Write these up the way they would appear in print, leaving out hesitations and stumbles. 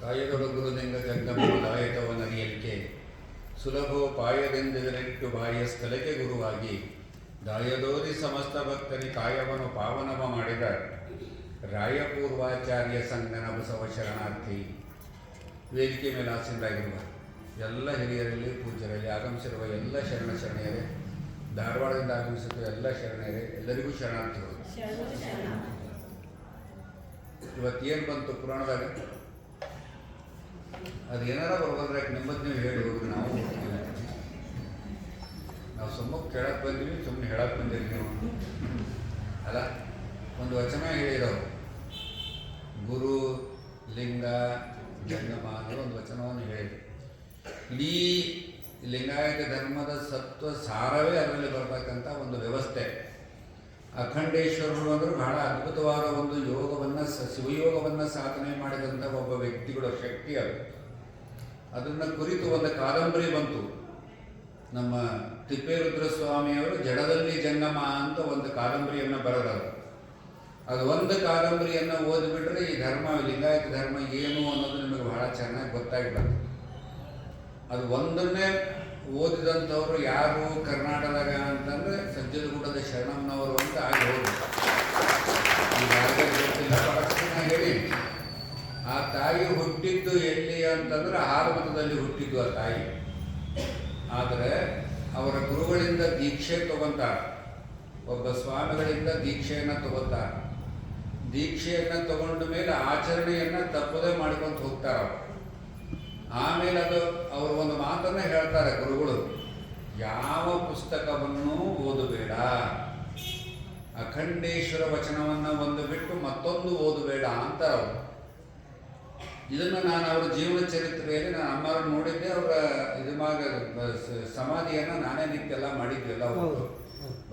ಕಾಯದೊಡಗುರುಲಿಂಗ ಜಂಗಮದಾಯಕವನರಿಯಲಿಕೆ ಸುಲಭೋಪಾಯದಿಂದಿರಲಿಟ್ಟು ಬಾಯಿಯ ಸ್ಥಳಕ್ಕೆ ಗುರುವಾಗಿ ದಾಯದೋರಿ ಸಮಸ್ತ ಭಕ್ತರಿ ಕಾಯವನ್ನು ಪಾವನವ ಮಾಡಿದ ರಾಯಪೂರ್ವಾಚಾರ್ಯ ಸಂಗನ ಬಸವ ಶರಣಾರ್ಥಿ. ವೇದಿಕೆ ಮೇಲೆ ಆಸೀನರಾಗಿರುವ ಎಲ್ಲ ಹಿರಿಯರಲ್ಲಿ ಪೂಜ್ಯರಲ್ಲಿ ಆಗಮಿಸಿರುವ ಎಲ್ಲ ಶರಣೆಯರೇ, ಧಾರವಾಡದಿಂದ ಆಗಮಿಸಿರುವ ಎಲ್ಲ ಶರಣೆಯರೇ, ಎಲ್ಲರಿಗೂ ಶರಣಾರ್ಥಿಗಳು. ಇವತ್ತೇನು ಬಂತು ಪುರಾಣದಾಗ, ಅದು ಏನಾರ ಬರ್ಬಂದ್ರೆ ನಿಮ್ಮದು ನೀವು ಹೇಳಿ ಹೋಗ್ರಿ. ನಾವು ಸುಮ್ಮನೆ ಕೇಳಕ್ಕೆ ಬಂದೀವಿ, ಸುಮ್ಮನೆ ಹೇಳಕ್ಕೆ ಬಂದಿರಿ ನೀವು ಅಲ್ಲ. ಒಂದು ವಚನ ಹೇಳಿರೋರು, ಗುರು ಲಿಂಗ ಜಂಗಮ ಅನ್ನೋ ಒಂದು ವಚನವನ್ನು ಹೇಳಿದ್ರು. ಇಡೀ ಲಿಂಗಾಯತ ಧರ್ಮದ ಸತ್ವ ಸಾರವೇ ಅದರಲ್ಲಿ ಬರತಕ್ಕಂಥ ಒಂದು ವ್ಯವಸ್ಥೆ. ಅಖಂಡೇಶ್ವರರು ಅಂದರೆ ಬಹಳ ಅದ್ಭುತವಾದ ಒಂದು ಯೋಗವನ್ನು, ಶಿವಯೋಗವನ್ನು ಸಾಧನೆ ಮಾಡಿದಂಥ ಒಬ್ಬ ವ್ಯಕ್ತಿಗಳ ಶಕ್ತಿ ಅದು. ಅದನ್ನು ಕುರಿತು ಒಂದು ಕಾದಂಬರಿ ಬಂತು. ನಮ್ಮ ತಿಪ್ಪೇರುದ್ರ ಸ್ವಾಮಿಯವರು ಜಡದಲ್ಲಿ ಜಂಗಮ ಅಂತ ಒಂದು ಕಾದಂಬರಿಯನ್ನು ಬರೆದರು. ಅದು ಒಂದು ಕಾದಂಬರಿಯನ್ನು ಓದಿಬಿಟ್ರೆ ಈ ಧರ್ಮ, ಲಿಂಗಾಯತ ಧರ್ಮ ಏನು ಅನ್ನೋದು ನಿಮಗೆ ಬಹಳ ಚೆನ್ನಾಗಿ ಗೊತ್ತಾಗಿಬಿಡುತ್ತೆ. ಅದು ಒಂದನ್ನೇ ಓದಿದಂಥವ್ರು ಯಾರು ಕರ್ನಾಟಕದಾಗ ಅಂತಂದರೆ ಸಜ್ಜಲಗೂಡದ ಶರಣಮ್ಮನವರು ಅಂತ ಆಗಿ ಹೋದ್ರು. ಈಗ ಗೊತ್ತಿಲ್ಲ, ಬಹಳಷ್ಟು ಹೇಳಿ. ಆ ತಾಯಿ ಹುಟ್ಟಿದ್ದು ಎಲ್ಲಿ ಅಂತಂದ್ರೆ ಆಲಮತದಲ್ಲಿ ಹುಟ್ಟಿದ್ದು ಆ ತಾಯಿ. ಆದರೆ ಅವರ ಗುರುಗಳಿಂದ ದೀಕ್ಷೆ ತಗೊಂತಾರೆ, ಒಬ್ಬ ಸ್ವಾಮಿಗಳಿಂದ ದೀಕ್ಷೆಯನ್ನು ತಗೋತಾರೆ. ದೀಕ್ಷೆಯನ್ನು ತಗೊಂಡ ಮೇಲೆ ಆಚರಣೆಯನ್ನು ತಪ್ಪದೇ ಮಾಡ್ಕೊಂತ ಹೋಗ್ತಾರೆ ಅವರು. ಆಮೇಲೆ ಅದು ಅವರು ಒಂದು ಮಾತನ್ನು ಹೇಳ್ತಾರೆ ಗುರುಗಳು, ಯಾವ ಪುಸ್ತಕವನ್ನು ಓದಬೇಡ, ಅಖಂಡೇಶ್ವರ ವಚನವನ್ನು ಒಂದು ಬಿಟ್ಟು ಮತ್ತೊಂದು ಓದಬೇಡ ಅಂತಾರೆ ಅವರು. ಇದನ್ನು ನಾನು ಅವರ ಜೀವನ ಚರಿತ್ರೆಯಲ್ಲಿ ನಾನು ಅಮ್ಮವ್ರನ್ನ ನೋಡಿದ್ದೆ. ಅವರ ಇದುಮಾಗ ಸಮಾಧಿಯನ್ನು ನಾನೇ ನಿಂತೆಲ್ಲ ಮಾಡಿದ್ವಿಲ್ಲ. ಅವರು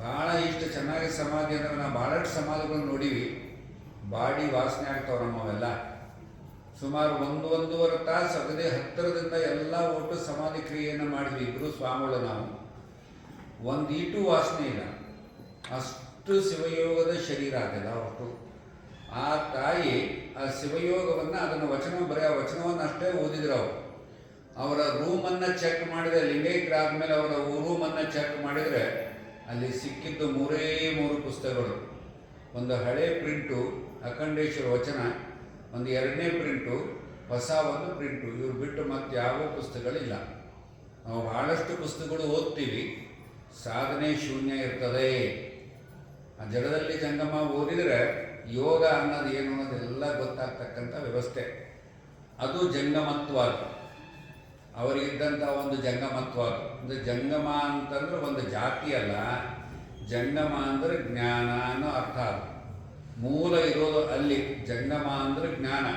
ಭಾಳ ಇಷ್ಟು ಚೆನ್ನಾಗಿ ಸಮಾಧಿ ಅಂದರೆ ನಾವು ಭಾಳಷ್ಟು ಸಮಾಧಿಗಳನ್ನು ನೋಡೀವಿ. ಬಾಡಿ ವಾಸನೆ ಆಗ್ತಾವೆ ನಮ್ಮವೆಲ್ಲ. ಸುಮಾರು 1-1.5 ತಾಸು ಅಗದೇ ಹತ್ತಿರದಿಂದ ಎಲ್ಲ ಒಟ್ಟು ಸಮಾಧಿ ಕ್ರಿಯೆಯನ್ನು ಮಾಡಿದ್ವಿ ಇಬ್ಬರು ಸ್ವಾಮಿಗಳು. ನಾವು ಒಂದೀಟು ವಾಸನೆ ಇಲ್ಲ, ಅಷ್ಟು ಶಿವಯೋಗದ ಶರೀರ ಅದೆಲ್ಲ ಒಟ್ಟು. ಆ ತಾಯಿ ಆ ಶಿವಯೋಗವನ್ನು, ಅದನ್ನು ವಚನ ವಚನವನ್ನು ಅಷ್ಟೇ ಓದಿದ್ರು ಅವರು. ಅವರ ರೂಮನ್ನು ಚೆಕ್ ಮಾಡಿದರೆ, ಲಿಂಗೈಕ್ಯರಾದ್ಮೇಲೆ ಅವರ ರೂಮನ್ನು ಚೆಕ್ ಮಾಡಿದರೆ ಅಲ್ಲಿ ಸಿಕ್ಕಿದ್ದು 3 ಪುಸ್ತಕಗಳು. ಒಂದು ಹಳೆ ಪ್ರಿಂಟು ಅಖಂಡೇಶ್ವರ ವಚನ, ಒಂದು 2ನೇ ಪ್ರಿಂಟು, ಹೊಸ ಒಂದು ಪ್ರಿಂಟು. ಇವ್ರು ಬಿಟ್ಟು ಮತ್ತೆ ಯಾವ ಪುಸ್ತಕಗಳಿಲ್ಲ. ನಾವು ಭಾಳಷ್ಟು ಪುಸ್ತಕಗಳು ಓದ್ತೀವಿ, ಸಾಧನೆ ಶೂನ್ಯ ಇರ್ತದೆ. ಆ ಜಡದಲ್ಲಿ ಜಂಗಮ ಓದಿದರೆ ಯೋಗ ಅನ್ನೋದು ಏನು ಅನ್ನೋದೆಲ್ಲ ಗೊತ್ತಾಗ್ತಕ್ಕಂಥ ವ್ಯವಸ್ಥೆ. ಅದು ಜಂಗಮತ್ವ. ಅದು ಅವರಿಗಿದ್ದಂಥ ಒಂದು ಜಂಗಮತ್ವ. ಅದು ಅಂದರೆ ಜಂಗಮ ಅಂತಂದ್ರೆ ಒಂದು ಜಾತಿ ಅಲ್ಲ, ಜಂಗಮ ಅಂದರೆ ಜ್ಞಾನ ಅನ್ನೋ ಅರ್ಥ. ಅದು ಮೂಲ ಇರೋದು ಅಲ್ಲಿ. ಜಂಗಮ ಅಂದರೆ ಜ್ಞಾನ.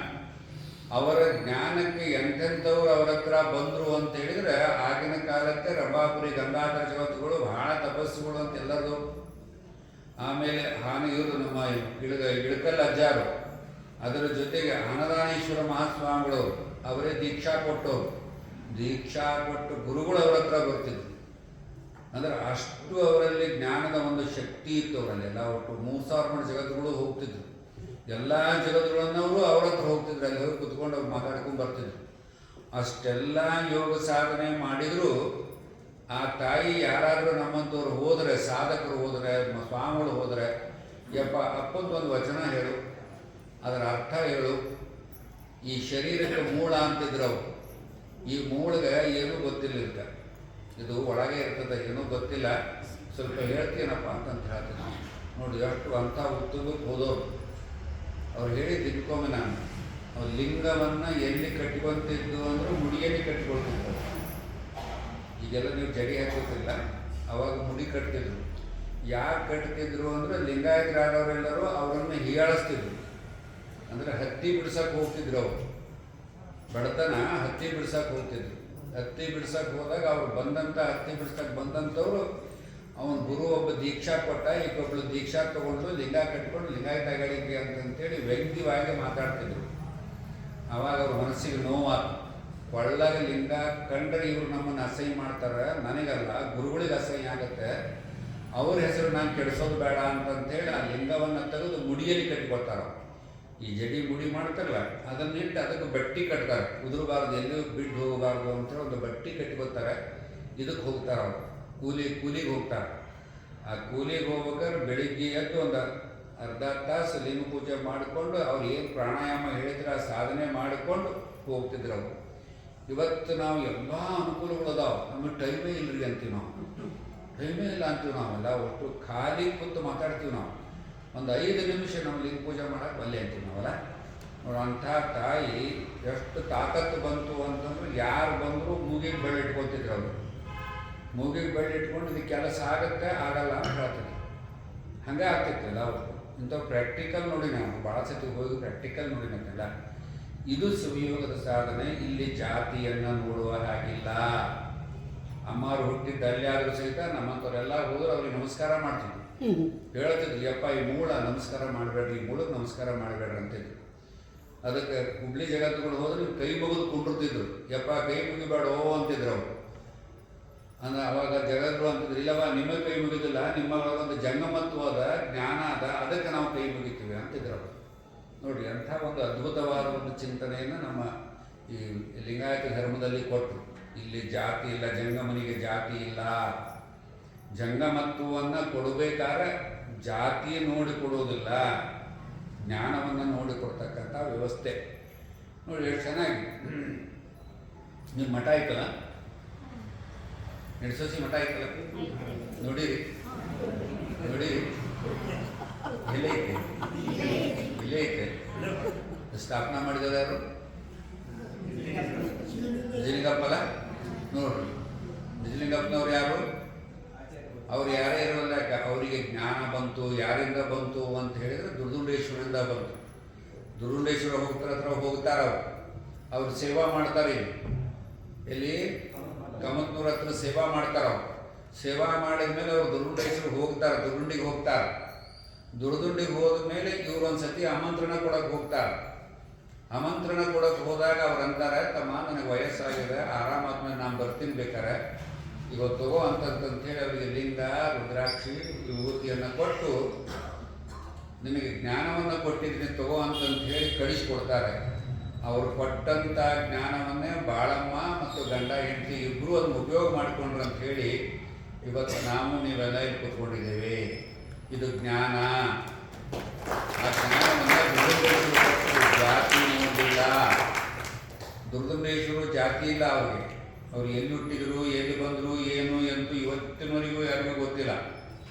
ಅವರ ಜ್ಞಾನಕ್ಕೆ ಎಂಥೆಂಥವ್ರು ಅವರ ಹತ್ರ ಬಂದರು ಅಂತ ಹೇಳಿದರೆ, ಆಗಿನ ಕಾಲಕ್ಕೆ ರಂಭಾಪುರಿ ಗಂಗಾಧರ ಜಗತ್ತುಗಳು ಬಹಳ ತಪಸ್ಸುಗಳು ಅಂತ ಎಲ್ಲರದು. ಆಮೇಲೆ ಇವರು ನಮ್ಮ ಇಳಕಲ್ ಅಜ್ಜಾರು, ಅದರ ಜೊತೆಗೆ ಅನದಾನೇಶ್ವರ ಮಹಾಸ್ವಾಮಿಗಳು ಅವರೇ ದೀಕ್ಷಾ ಕೊಟ್ಟವರು. ದೀಕ್ಷಾ ಕೊಟ್ಟು ಗುರುಗಳು ಅವರ ಹತ್ರ ಬರ್ತಿದ್ರು. ಅಂದರೆ ಅಷ್ಟು ಅವರಲ್ಲಿ ಜ್ಞಾನದ ಒಂದು ಶಕ್ತಿ ಇತ್ತು ಅವರಲ್ಲಿ. ಎಲ್ಲ ಒಟ್ಟು 3000 ಮಣ ಜಗತ್ತುಗಳು ಹೋಗ್ತಿದ್ರು. ಎಲ್ಲ ಜಗತ್ತುಗಳನ್ನವರು ಅವ್ರ ಹತ್ರ ಹೋಗ್ತಿದ್ರು. ಅಲ್ಲಿ ಹೋಗಿ ಕುತ್ಕೊಂಡು ಅವ್ರು ಮಾತಾಡ್ಕೊಂಡು ಬರ್ತಿದ್ರು. ಅಷ್ಟೆಲ್ಲ ಯೋಗ ಸಾಧನೆ ಮಾಡಿದರೂ ಆ ತಾಯಿ ಯಾರಾದರೂ ನಮ್ಮಂಥವ್ರು ಹೋದರೆ, ಸಾಧಕರು ಹೋದರೆ, ಸ್ವಾಮಿಗಳು ಹೋದರೆ, ಯಪ್ಪ ಅಪ್ಪಂದೊಂದು ವಚನ ಹೇಳು, ಅದರ ಅರ್ಥ ಹೇಳು, ಈ ಶರೀರಕ್ಕೆ ಮೂಳ ಅಂತಿದ್ರು ಅವರು. ಈ ಮೂಳಿಗೆ ಏನೂ ಗೊತ್ತಿಲ್ಲ, ಇದು ಒಳಗೆ ಇರ್ತದೆ, ಏನೂ ಗೊತ್ತಿಲ್ಲ, ಸ್ವಲ್ಪ ಹೇಳ್ತೀನಪ್ಪ ಅಂತಂತ ಹೇಳ್ತೀನಿ. ನೋಡಿ ಎಷ್ಟು ಅಂಥ ಉತ್ತುಗಕ್ಕೆ ಹೋದವರು. ಅವ್ರು ಹೇಳಿ ತಿಳ್ಕೊಂಬೆ ನಾನು. ಅವ್ರು ಲಿಂಗವನ್ನು ಎಲ್ಲಿ ಕಟ್ಕೊತಿದ್ದು ಅಂದ್ರೆ ಮುಡಿಯಲ್ಲಿ ಕಟ್ಕೊಳ್ತಿದ್ರು. ಈಗೆಲ್ಲ ನೀವು ಜಡಿ ಹಾಕೋತಿಲ್ಲ, ಅವಾಗ ಮುಡಿ ಕಟ್ತಿದ್ರು. ಯಾಕೆ ಕಟ್ತಿದ್ರು ಅಂದರೆ ಲಿಂಗಾಯತರಾದವರೆಲ್ಲರೂ ಅವರನ್ನು ಹೀಯಾಳಿಸ್ತಿದ್ರು. ಅಂದರೆ ಹತ್ತಿ ಬಿಡ್ಸಕ್ಕೆ ಹೋಗ್ತಿದ್ರು ಅವರು. ಬಡತನ ಹತ್ತಿ ಬಿಡ್ಸಕ್ಕೆ ಹೋಗ್ತಿದ್ರು. ಹತ್ತಿ ಬಿಡ್ಸಕ್ಕೆ ಹೋದಾಗ ಅವ್ರು ಹತ್ತಿ ಬಿಡ್ಸಕ್ಕೆ ಬಂದಂಥವ್ರು, ಅವನ ಗುರು ಒಬ್ಬ ದೀಕ್ಷಾ ಕೊಟ್ಟ, ಈಗೊಬ್ಬಳು ದೀಕ್ಷಾ ತೊಗೊಂಡು ಲಿಂಗ ಕಟ್ಕೊಂಡು ಲಿಂಗಾಯತ ಗಳಿಗೆ ಅಂತಂತೇಳಿ ವ್ಯಂಗ್ಯವಾಗಿ ಮಾತಾಡ್ತಿದ್ರು. ಆವಾಗ ಅವ್ರ ಮನಸ್ಸಿಗೆ ನೋವಾತು. ಒಳ್ಳಾಗ ಲಿಂಗ ಕಂಡ್ರೆ ಇವರು ನಮ್ಮನ್ನು ಅಸಹ್ಯ ಮಾಡ್ತಾರೆ, ನನಗಲ್ಲ ಗುರುಗಳಿಗೆ ಅಸಹ್ಯ ಆಗುತ್ತೆ, ಅವ್ರ ಹೆಸರು ನಾನು ಕೆಡಿಸೋದು ಬೇಡ ಅಂತಂತೇಳಿ ಆ ಲಿಂಗವನ್ನು ತೆಗೆದು ಮುಡಿಯಲ್ಲಿ ಕಟ್ಟಿಕೊಡ್ತಾರೆ. ಈ ಜಡಿ ಮುಡಿ ಮಾಡ್ತಾರಲ್ಲ ಅದನ್ನಿಟ್ಟು ಅದಕ್ಕೆ ಬಟ್ಟಿ ಕಟ್ತಾರೆ, ಉದುರಬಾರ್ದು, ಎಲ್ಲೂ ಬಿಟ್ಟು ಹೋಗಬಾರ್ದು ಅಂತೇಳಿ ಒಂದು ಬಟ್ಟಿ ಕಟ್ಕೊತಾರೆ. ಇದಕ್ಕೆ ಹೋಗ್ತಾರೆ ಅವರು, ಕೂಲಿಗೆ ಹೋಗ್ತಾರೆ. ಆ ಕೂಲಿಗೆ ಹೋಗ್ಬೇಕಾದ್ರೆ ಬೆಳಿಗ್ಗೆ ಎದ್ದು ಒಂದು ಅರ್ಧ ತಾಸು ಲಿಂಗ ಪೂಜೆ ಮಾಡಿಕೊಂಡು ಅವ್ರು ಏನು ಪ್ರಾಣಾಯಾಮ ಹೇಳಿದ್ರೆ ಆ ಸಾಧನೆ ಮಾಡಿಕೊಂಡು ಹೋಗ್ತಿದ್ರು ಅವರು. ಇವತ್ತು ನಾವು ಎಲ್ಲ ಅನುಕೂಲಗಳು ಅದಾವೆ, ನಮಗೆ ಟೈಮೇ ಇಲ್ಲರಿ ಅಂತೀವಿ ನಾವು, ಟೈಮೇ ಇಲ್ಲ ಅಂತೀವಿ ನಾವೆಲ್ಲ. ಒಟ್ಟು ಖಾಲಿ ಕೂತು ಮಾತಾಡ್ತೀವಿ ನಾವು. ಒಂದು 5 ನಿಮಿಷ ನಾವು ಲಿಂಗ ಪೂಜೆ ಮಾಡೋಕೆ ಬಲ್ಲೆ ಅಂತೀವಿ ನಾವಲ್ಲ. ನೋಡಿ ಅಂಥ ತಾಯಿ ಎಷ್ಟು ತಾಕತ್ತು ಬಂತು ಅಂತಂದ್ರೆ ಯಾರು ಬಂದರೂ ಮೂಗಿಗೆ ಬೆಳ್ಳಿ ಇಟ್ಕೊತಿದ್ರು ಅವರು. ಮೂಗಿಗೆ ಬೆಳ್ಳಿ ಇಟ್ಕೊಂಡು ಇದು ಕೆಲಸ ಆಗುತ್ತೆ ಆಗಲ್ಲ ಅಂತ ಹೇಳ್ತಿದ್ರು. ಹಾಗೆ ಆಗ್ತಿತ್ತು ಅವರು. ಇಂಥ ಪ್ರಾಕ್ಟಿಕಲ್ ನೋಡಿ, ನಾವು ಭಾಳ ಸತಿ ಹೋಗಿ ಪ್ರಾಕ್ಟಿಕಲ್ ನೋಡಿ ನಮ್ಮೆಲ್ಲ. ಇದು ಸುವಿಯೋಗದ ಸಾಧನೆ. ಇಲ್ಲಿ ಜಾತಿಯನ್ನು ನೋಡುವ ಹಾಗಿಲ್ಲ. ಅಮ್ಮಾರು ಹುಟ್ಟಿದ್ದ ಅಲ್ಲಿಯಾದರೂ ಸಹಿತ ನಮ್ಮಂಥವರೆಲ್ಲ ಹೋದ್ರೆ ಅವ್ರಿಗೆ ನಮಸ್ಕಾರ ಮಾಡ್ತಿದ್ವಿ, ಹೇಳ್ತಿದ್ರು ಯಪ್ಪ ಈ ಮೂಳ ನಮಸ್ಕಾರ ಮಾಡಬೇಡ್ರಿ, ಈ ಮೂಳಕ್ಕೆ ನಮಸ್ಕಾರ ಮಾಡಬೇಡ್ರಿ ಅಂತಿದ್ರು. ಅದಕ್ಕೆ ಹುಬ್ಳಿ ಜಗತ್ತುಗಳು ಹೋದ್ರೆ ನೀವು ಕೈ ಮುಗಿದು ಕುಂಡಿರ್ತಿದ್ರು, ಯಪ್ಪ ಕೈ ಮುಗಿಬೇಡೋ ಅಂತಿದ್ರು ಅವರು. ಅಂದ್ರೆ ಅವಾಗ ಜಗದ್ರು ಅಂತಿದ್ರು, ಇಲ್ಲವ ನಿಮ್ಮ ಕೈ ಮುಗಿದಿಲ್ಲ, ನಿಮ್ಮ ಒಂದು ಜಂಗಮತ್ವದ ಜ್ಞಾನ ಅದ, ಅದಕ್ಕೆ ನಾವು ಕೈ ಮುಗಿತೀವಿ ಅಂತಿದ್ರು ಅವರು. ನೋಡಿ ಅಂಥ ಒಂದು ಅದ್ಭುತವಾದ ಒಂದು ಚಿಂತನೆಯನ್ನು ನಮ್ಮ ಈ ಲಿಂಗಾಯತ ಧರ್ಮದಲ್ಲಿ ಕೊಟ್ಟರು. ಇಲ್ಲಿ ಜಾತಿ ಇಲ್ಲ, ಜಂಗಮನಿಗೆ ಜಾತಿ ಇಲ್ಲ. ಜಂಗಮತ್ವವನ್ನು ಕೊಡಬೇಕಾದ್ರೆ ಜಾತಿ ನೋಡಿ ಕೊಡೋದಿಲ್ಲ, ಜ್ಞಾನವನ್ನು ನೋಡಿ ಕೊಡ್ತಕ್ಕಂಥ ವ್ಯವಸ್ಥೆ. ನೋಡಿ ಎಷ್ಟು ಚೆನ್ನಾಗಿ ನಿಮ್ಮ ಮಠ ಐತಲ್ಲ, ನೆಡ್ಸೋಸಿ ಮಠ ಐತಲ್ಲ, ನೋಡಿರಿ ನೋಡಿರಿ, ಎಲ್ಲೇ ಐತೆ, ಇಲ್ಲೇ ಐತೆ. ಸ್ಥಾಪನಾ ಮಾಡಿದ ಯಾರು? ನಿಜಲಿಂಗಪ್ಪಲ್ಲ. ನೋಡ್ರಿ ನಿಜಲಿಂಗಪ್ಪನವ್ರು ಯಾರು? ಅವ್ರು ಯಾರೇ ಇರೋಲ್ಲ, ಅವರಿಗೆ ಜ್ಞಾನ ಬಂತು. ಯಾರಿಂದ ಬಂತು ಅಂತ ಹೇಳಿದ್ರೆ ದುರ್ದುಂಡೇಶ್ವರಿಂದ ಬಂತು. ದುರ್ದುಂಡೇಶ್ವರ ಹೋಗ್ತಾರ ಅವ್ರು ಸೇವಾ ಮಾಡ್ತಾರೆ. ಎಲ್ಲಿ ಕಮತ್ನೂರ ಹತ್ರ ಸೇವಾ ಮಾಡ್ತಾರ. ಅವ್ರು ಸೇವಾ ಮಾಡಿದ ಮೇಲೆ ಅವ್ರು ದುರ್ದುಂಡೇಶ್ವರ ಹೋಗ್ತಾರೆ, ದುರ್ದುಂಡಿಗೆ ಹೋಗ್ತಾರೆ. ದುರ್ದುಂಡಿಗೆ ಹೋದ ಮೇಲೆ ಇವ್ರು ಒಂದ್ಸತಿ ಆಮಂತ್ರಣ ಕೊಡಕ್ಕೆ ಹೋಗ್ತಾರೆ. ಆಮಂತ್ರಣ ಕೊಡಕ್ಕೆ ಹೋದಾಗ ಅವ್ರು ಅಂತಾರೆ, ತಮ್ಮ ನನಗೆ ವಯಸ್ಸಾಗಿದೆ, ಆರಾಮಾದ್ಮೇಲೆ ನಾನು ಬರ್ತೀನಿ, ಬೇಕಾರೆ ಇವತ್ತು ತಗೋ ಅಂತಂತೇಳಿ ಅವರಿಗೆ ಲಿಂಗ, ರುದ್ರಾಕ್ಷಿ, ವಿಭೂತಿಯನ್ನು ಕೊಟ್ಟು ನಿನಗೆ ಜ್ಞಾನವನ್ನು ಕೊಟ್ಟಿದ್ದೀನಿ ತಗೋ ಅಂತಂತ ಹೇಳಿ ಕಳಿಸ್ಕೊಡ್ತಾರೆ. ಅವರು ಕೊಟ್ಟಂಥ ಜ್ಞಾನವನ್ನೇ ಬಾಳಮ್ಮ ಮತ್ತು ಗಂಡ ಹೆಂಡತಿ ಇಬ್ಬರು ಅದನ್ನು ಉಪಯೋಗ ಮಾಡಿಕೊಂಡ್ರು ಅಂತ ಹೇಳಿ ಇವತ್ತು ನಾವು ನೀವೆಲ್ಲ ಇಲ್ಲಿ ಕೂತ್ಕೊಂಡಿದ್ದೇವೆ. ಇದು ಜ್ಞಾನ. ಆ ಜ್ಞಾನವನ್ನು ಜಾತಿ ನೋಡಿಲ್ಲ. ದುರ್ಗಂಬೇಶ್ವರು ಜಾತಿ ಇಲ್ಲ ಅವ್ರಿಗೆ. ಅವ್ರು ಎಲ್ಲಿ ಹುಟ್ಟಿದ್ರು, ಎಲ್ಲಿ ಬಂದರು, ಏನು ಎಂತೂ ಇವತ್ತಿನವರೆಗೂ ಯಾರಿಗೂ ಗೊತ್ತಿಲ್ಲ.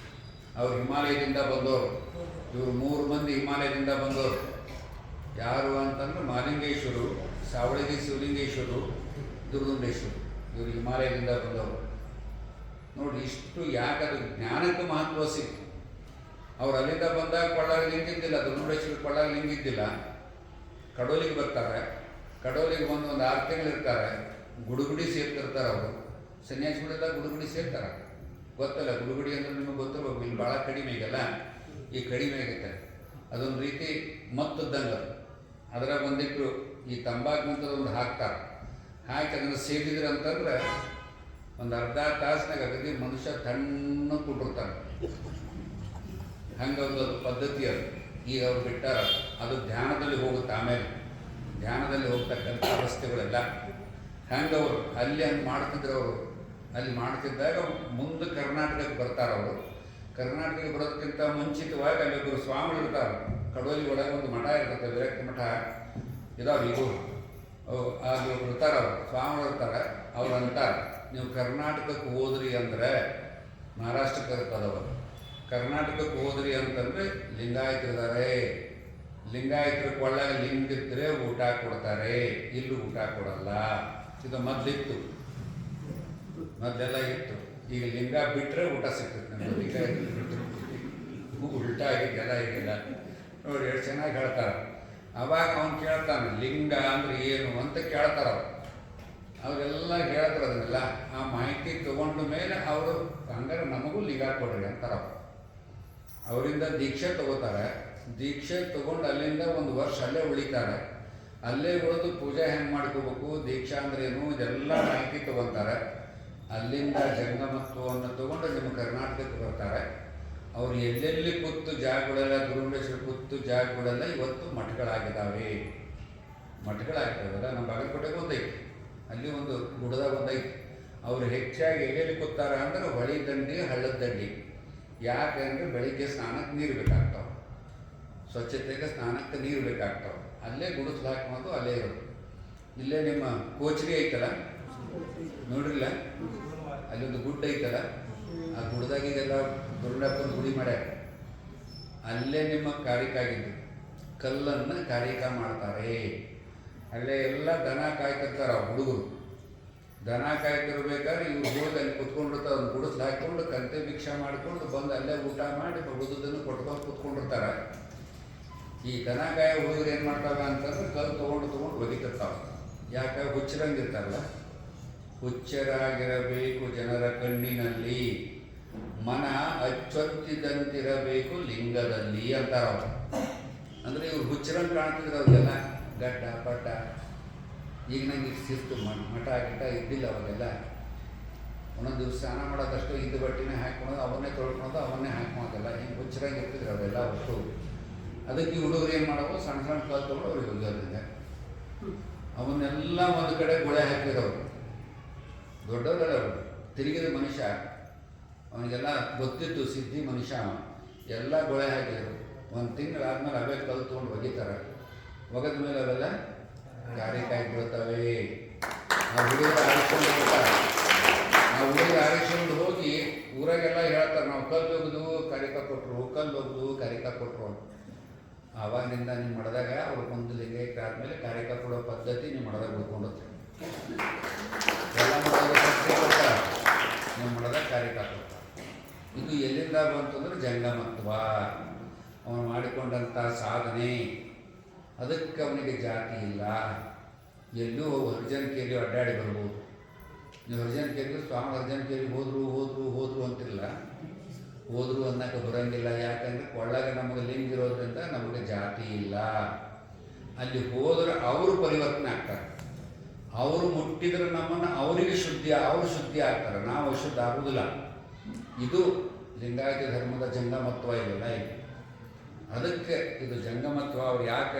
ಅವ್ರು ಹಿಮಾಲಯದಿಂದ ಬಂದವರು. ಇವರು 3 ಮಂದಿ ಹಿಮಾಲಯದಿಂದ ಬಂದವರು. ಯಾರು ಅಂತಂದ್ರೆ ಮಹಾಲಿಂಗೇಶ್ವರು, ಸಾವಳಗಿ ಶಿವಲಿಂಗೇಶ್ವರು, ದುರ್ಗುಂಡೇಶ್ವರು. ಇವರು ಹಿಮಾಲಯದಿಂದ ಬಂದವರು. ನೋಡಿ ಇಷ್ಟು ಯಾಕದು ಜ್ಞಾನಕ್ಕೆ ಮಹತ್ವ ಸಿಕ್ತು. ಅವ್ರು ಅಲ್ಲಿಂದ ಬಂದಾಗ ಕೊಳ್ಳಾಗ ಲಿಂಗಿದ್ದಿಲ್ಲ, ದುರ್ಗುಂಡೇಶ್ವರ ಕೊಳ್ಳಾಗ ಲಿಂಗಿದ್ದಿಲ್ಲ. ಕಡೋಲಿಗೆ ಬರ್ತಾರೆ. ಕಡೋಲಿಗೆ ಬಂದು ಒಂದು 6 ತಿಂಗಳಿರ್ತಾರೆ. ಗುಡುಗುಡಿ ಸೇರ್ತಿರ್ತಾರೆ ಅವರು. ಸನ್ಯಾಸಿಗಳೆಲ್ಲ ಗುಡುಗುಡಿ ಸೇರ್ತಾರೆ. ಗೊತ್ತಲ್ಲ ಗುಡುಗುಡಿ ಅಂದ್ರೆ ನಿಮಗೆ ಗೊತ್ತಿರ್ಬೇಕು. ಇಲ್ಲಿ ಭಾಳ ಕಡಿಮೆ ಈಗಲ್ಲ, ಈ ಕಡಿಮೆ ಆಗೈತೆ. ಅದೊಂದು ರೀತಿ ಮತ್ತದ್ದಂಗೆ. ಅದ್ರಾಗ ಒಂದಿಟ್ಟು ಈ ತಂಬಾಕಿನಂಥದ್ದು ಒಂದು ಹಾಕ್ತಾರೆ. ಹಾಕಿ ಅದನ್ನು ಸೇದಿದ್ರೆ ಅಂತಂದ್ರೆ ಒಂದು ಅರ್ಧ ತಾಸಿನಾಗ ಅಗದಿ ಮನುಷ್ಯ ತಣ್ಣ ಕೂಟಿರ್ತಾನೆ. ಹಂಗೆ ಒಂದು ಪದ್ಧತಿ ಅದು. ಈಗ ಅವ್ರು ಬಿಟ್ಟಾರ. ಅದು ಧ್ಯಾನದಲ್ಲಿ ಹೋಗುತ್ತೆ. ಆಮೇಲೆ ಧ್ಯಾನದಲ್ಲಿ ಹೋಗ್ತಕ್ಕಂಥ ಅವಸ್ಥೆಗಳೆಲ್ಲ ಹಂಗೆ ಅವರು ಅಲ್ಲಿ ಹಂಗೆ ಮಾಡ್ತಿದ್ರು. ಅವರು ಅಲ್ಲಿ ಮಾಡ್ತಿದ್ದಾಗ ಮುಂದೆ ಕರ್ನಾಟಕಕ್ಕೆ ಬರ್ತಾರವರು. ಕರ್ನಾಟಕಕ್ಕೆ ಬರೋದಕ್ಕಿಂತ ಮುಂಚಿತವಾಗಿ ಅಲ್ಲಿ ಒಬ್ಬರು ಸ್ವಾಮಿಗಳು ಇರ್ತಾರೆ. ಕಡೋಲಿ ಒಳಗೆ ಒಂದು ಮಠ ಇರ್ತದೆ, ವಿರಕ್ತಿ ಮಠ ಇದಾವೆ. ಈಗ ಅಲ್ಲಿ ಒಬ್ರು ಇರ್ತಾರೆ, ಅವರು ಸ್ವಾಮಿಗಳು ಇರ್ತಾರೆ. ಅವ್ರು ಅಂತಾರೆ, ನೀವು ಕರ್ನಾಟಕಕ್ಕೆ ಹೋದ್ರಿ ಅಂದರೆ, ಮಹಾರಾಷ್ಟ್ರಕ್ಕೆ ಪದವರು, ಕರ್ನಾಟಕಕ್ಕೆ ಹೋದ್ರಿ ಅಂತಂದರೆ ಲಿಂಗಾಯತರಿದ್ದಾರೆ. ಲಿಂಗಾಯತರ ಕೊಳ್ಳಾಗ ಲಿಂಗಿದ್ರೆ ಊಟ ಕೊಡ್ತಾರೆ, ಇಲ್ಲೂ ಊಟ ಕೊಡಲ್ಲ. ಇದು ಮೊದಲಿತ್ತು, ಮೊದಲೆಲ್ಲ ಇತ್ತು. ಈಗ ಲಿಂಗ ಬಿಟ್ಟರೆ ಊಟ ಸಿಗ್ತದೆ. ನಮಗೆ ಲಿಂಗಾಯತರು ಬಿಟ್ಟರೆ ಉಲ್ಟಾ ಆಗಿದೆಲ್ಲ ಈಗೆಲ್ಲ. ನೋಡಿ ಎಷ್ಟು ಚೆನ್ನಾಗಿ ಹೇಳ್ತಾರೆ. ಅವಾಗ ಅವನು ಕೇಳ್ತಾನೆ ಲಿಂಗ ಅಂದ್ರೆ ಏನು ಅಂತ ಕೇಳ್ತಾರೆ ಅವರು. ಅವರೆಲ್ಲ ಹೇಳ್ತಾರೆ ಅದನ್ನೆಲ್ಲ. ಆ ಮಾಹಿತಿ ತಗೊಂಡ ಮೇಲೆ ಅವರು ಹಂಗಾರೆ ನಮಗೂ ಲಿಂಗ ಕೊಡ್ರಿ ಅಂತಾರೆ. ಅವರಿಂದ ದೀಕ್ಷೆ ತಗೋತಾರೆ. ದೀಕ್ಷೆ ತಗೊಂಡು ಅಲ್ಲಿಂದ 1 ವರ್ಷ ಅಲ್ಲೇ ಉಳಿತಾರೆ. ಅಲ್ಲೇ ಉಳಿದು ಪೂಜೆ ಹೆಂಗೆ ಮಾಡ್ಕೋಬೇಕು, ದೀಕ್ಷಾ ಅಂದ್ರೇನು, ಇದೆಲ್ಲ ಮಾಹಿತಿ ತಗೊತಾರೆ. ಅಲ್ಲಿಂದ ಜಂಗಮತ್ವವನ್ನು ತಗೊಂಡು ನಿಮ್ಮ ಕರ್ನಾಟಕಕ್ಕೆ ಬರ್ತಾರೆ. ಅವರು ಎಲ್ಲೆಲ್ಲಿ ಕೂತು ಜಾಗಗಳೆಲ್ಲ ಗುರುಗಳೇಶ್ವರ ಕೂತು ಜಾಗಗಳೆಲ್ಲ ಇವತ್ತು ಮಠಗಳಾಗಿದ್ದಾವೆ. ಮಠಗಳಾಗಿದ್ದಾವಲ್ಲ, ನಮ್ಮ ಬಾಗಲಕೋಟೆಗೆ ಒಂದೈತಿ, ಅಲ್ಲಿ ಒಂದು ಗುಡದಾಗ ಒಂದೈತಿ. ಅವರು ಹೆಚ್ಚಾಗಿ ಎಲ್ಲೆಲ್ಲಿ ಕೂತಾರ ಅಂದ್ರೆ ಹೊಳಿ ದಂಡಿ, ಹಳ್ಳದ ದಂಡಿ. ಯಾಕೆಂದ್ರೆ ಬೆಳಿಗ್ಗೆ ಸ್ನಾನಕ್ಕೆ ನೀರು ಬೇಕಾಗ್ತಾವೆ, ಸ್ವಚ್ಛತೆಗೆ ಸ್ನಾನಕ್ಕೆ ನೀರು ಬೇಕಾಗ್ತಾವೆ. ಅಲ್ಲೇ ಗುಡಿಸ್ಲು ಹಾಕೋದು ಅಲ್ಲೇ ಇರೋದು. ಇಲ್ಲೇ ನಿಮ್ಮ ಕೋಚರಿ ಐತಲ್ಲ, ನೋಡ್ರಿಲ್ಲ, ಅಲ್ಲೊಂದು ಗುಡ್ಡ ಐತಲ್ಲ, ಆ ಗುಡ್ಡದಾಗಿದೆಲ್ಲ ದುರ್ಡಪ್ಪನ ಗುಡಿ ಮಾಡ್ಯಾರ. ಅಲ್ಲೇ ನಿಮ್ಮ ಕಾರಿಕಾಗಿದ್ದು ಕಲ್ಲನ್ನು ಕಾರಿಕ ಮಾಡ್ತಾರೆ. ಅಲ್ಲೇ ಎಲ್ಲ ದನ ಕಾಯ್ತಿರ್ತಾರೆ ಆ ಹುಡುಗರು. ದನ ಕಾಯ್ತಿರ್ಬೇಕಾದ್ರೆ ಇವ್ರು ಹೋಗಿ ಅಲ್ಲಿ ಕುತ್ಕೊಂಡಿರ್ತಾರೆ, ಒಂದು ಗುಡಿಸ್ಲು ಹಾಕ್ಕೊಂಡು ಕಂತೆ ಭಿಕ್ಷಾ ಮಾಡಿಕೊಂಡು ಬಂದು ಅಲ್ಲೇ ಊಟ ಮಾಡಿ ಉಳಿದನ್ನು ಕೊಟ್ಕೊಂಡು ಕುತ್ಕೊಂಡಿರ್ತಾರೆ. ಈ ದನ ಕಾಯ ಹುಡುಗರು ಏನು ಮಾಡ್ತಾವೆ ಅಂತಂದ್ರೆ ಕಲ್ಲು ತೊಗೊಂಡು ಒಗಿತಿರ್ತಾವೆ. ಯಾಕೆ ಹುಚ್ಚರಂಗಿರ್ತಾರಲ್ಲ, ಹುಚ್ಚರಾಗಿರಬೇಕು ಜನರ ಕಣ್ಣಿನಲ್ಲಿ, ಮನ ಅಚ್ಚೊತ್ತಿದಂತಿರಬೇಕು ಲಿಂಗದಲ್ಲಿ ಅಂತಾರ ಅವರು. ಅಂದರೆ ಇವ್ರು ಹುಚ್ಚರಂಗೆ ಕಾಣ್ತಿದ್ರು ಅವ್ರಿಗೆಲ್ಲ, ಗಡ್ಡ ಪಟ್ಟ. ಈಗ ನಂಗೆ ಶಿಸ್ತು ಮಠ ಗಿಟ ಇದ್ದಿಲ್ಲ ಅವಾಗೆಲ್ಲ. ಒಂದೊಂದು ದಿವಸ ಸ್ನಾನ ಮಾಡೋದಷ್ಟು ಇದ್ದ ಬಟ್ಟೆನೇ ಹಾಕ್ಕೊಳೋದು, ಅವನ್ನೇ ತೊಳ್ಕೊಳೋದು, ಅವನ್ನೇ ಹಾಕೋದಲ್ಲ. ಹಿಂಗೆ ಹುಚ್ಚರಾಗಿ ಇರ್ತಿದ್ರು ಅವೆಲ್ಲ ಒಟ್ಟು. ಅದಕ್ಕೆ ಈ ಹುಡುಗರು ಏನು ಮಾಡೋದು, ಸಣ್ಣ ಸಣ್ಣ ಕಲ್ಲು ತೊಗೊಂಡು ಅವ್ರಿಗೆ ಹೋಗೋದ್ರಿಂದ ಅವನ್ನೆಲ್ಲ ಒಂದು ಕಡೆ ಗೊಳೆ ಹಾಕಿರೋರು. ದೊಡ್ಡವರಲ್ಲ ಅವರು, ತಿರುಗಿದ ಮನುಷ್ಯ, ಅವನಿಗೆಲ್ಲ ಗೊತ್ತಿತ್ತು, ಸಿದ್ಧಿ ಮನುಷ್ಯ. ಎಲ್ಲ ಗೊಳೆ ಹಾಕಿದರು. ಒಂದು ತಿಂಗಳಾದ್ಮೇಲೆ ಅವೇ ಕಲ್ಲು ತೊಗೊಂಡು ಒಗಿತಾರೆ. ಒಗೆದ ಮೇಲೆ ಅವೆಲ್ಲ ಕಾರಿಕಾಯಿ ಬೀಳ್ತವೆ. ಆ ಹುಡುಗರು ಆರಿಸ್ಕೊಂಡು ಹೋಗ್ತಾರೆ. ಆ ಹುಡುಗರು ಆರಿಸ್ಕೊಂಡು ಹೋಗಿ ಊರಾಗೆಲ್ಲ ಹೇಳ್ತಾರೆ, ನಾವು ಕಲ್ಲು ಒಗೆದು ಕಾರಿಕ ಕೊಟ್ಟರು, ಕಲ್ಲು ಒಗೆದು ಕಾರಿಕ ಕೊಟ್ಟರು ಅಂತ. ಆವಾಗಿನಿಂದ ನಿಮ್ಮ ಮಠದಾಗ ಅವ್ರು ಒಂದು ಲಿಂಗೈಕ್ಯ ಆದಮೇಲೆ ಕಾರಿಕ ಕೊಡೋ ಪದ್ಧತಿ ನಿಮ್ಮ ಮಠದಾಗ ಉಳ್ಕೊಂಡುತ್ತೆ. ಎಲ್ಲ ಮಠದಾಗ ಸಕ್ರೆ ಕೊಡ್ತಾರೆ, ನಿಮ್ಮ ಮಠದಾಗ ಕಾರಿಕ ಕೊಡ್ತಾರೆ. ಇದು ಎಲ್ಲಿಂದ ಬಂತಂದ್ರೆ ಜಂಗಮತ್ವ, ಅವನು ಮಾಡಿಕೊಂಡಂಥ ಸಾಧನೆ. ಅದಕ್ಕೆ ಅವನಿಗೆ ಜಾತಿ ಇಲ್ಲ. ಎಲ್ಲೂ ಹರಿಜನ ಕೇರಿ ಅಡ್ಡಾಡಿ ಬರ್ಬೋದು. ನೀವು ಹರಿಜನ ಕೇರಿ ಸ್ವಾಮಿ ಹರಿಜನ ಕೇರಿ ಹೋದ್ರು ಅಂತಿಲ್ಲ, ಹೋದ್ರು ಅನ್ನಕ್ಕೆ ಬರೋಂಗಿಲ್ಲ. ಯಾಕಂದರೆ ಕೊಳ್ಳಾಗ ನಮಗೆ ಲಿಂಗ ಇರೋದ್ರಿಂದ ನಮಗೆ ಜಾತಿ ಇಲ್ಲ. ಅಲ್ಲಿ ಹೋದ್ರೆ ಅವರು ಪರಿವರ್ತನೆ ಆಗ್ತಾರೆ. ಅವರು ಮುಟ್ಟಿದ್ರೆ ನಮ್ಮನ್ನು ಅವರಿಗೆ ಅವರು ಶುದ್ಧಿ ಆಗ್ತಾರೆ, ನಾವು ಅಶುದ್ಧ ಆಗುವುದಿಲ್ಲ. ಇದು ಲಿಂಗಾಯತ ಧರ್ಮದ ಜಂಗಮತ್ವ ಇದೆಲ್ಲ ಇದು. ಅದಕ್ಕೆ ಇದು ಜಂಗಮತ್ವ. ಅವ್ರು ಯಾಕೆ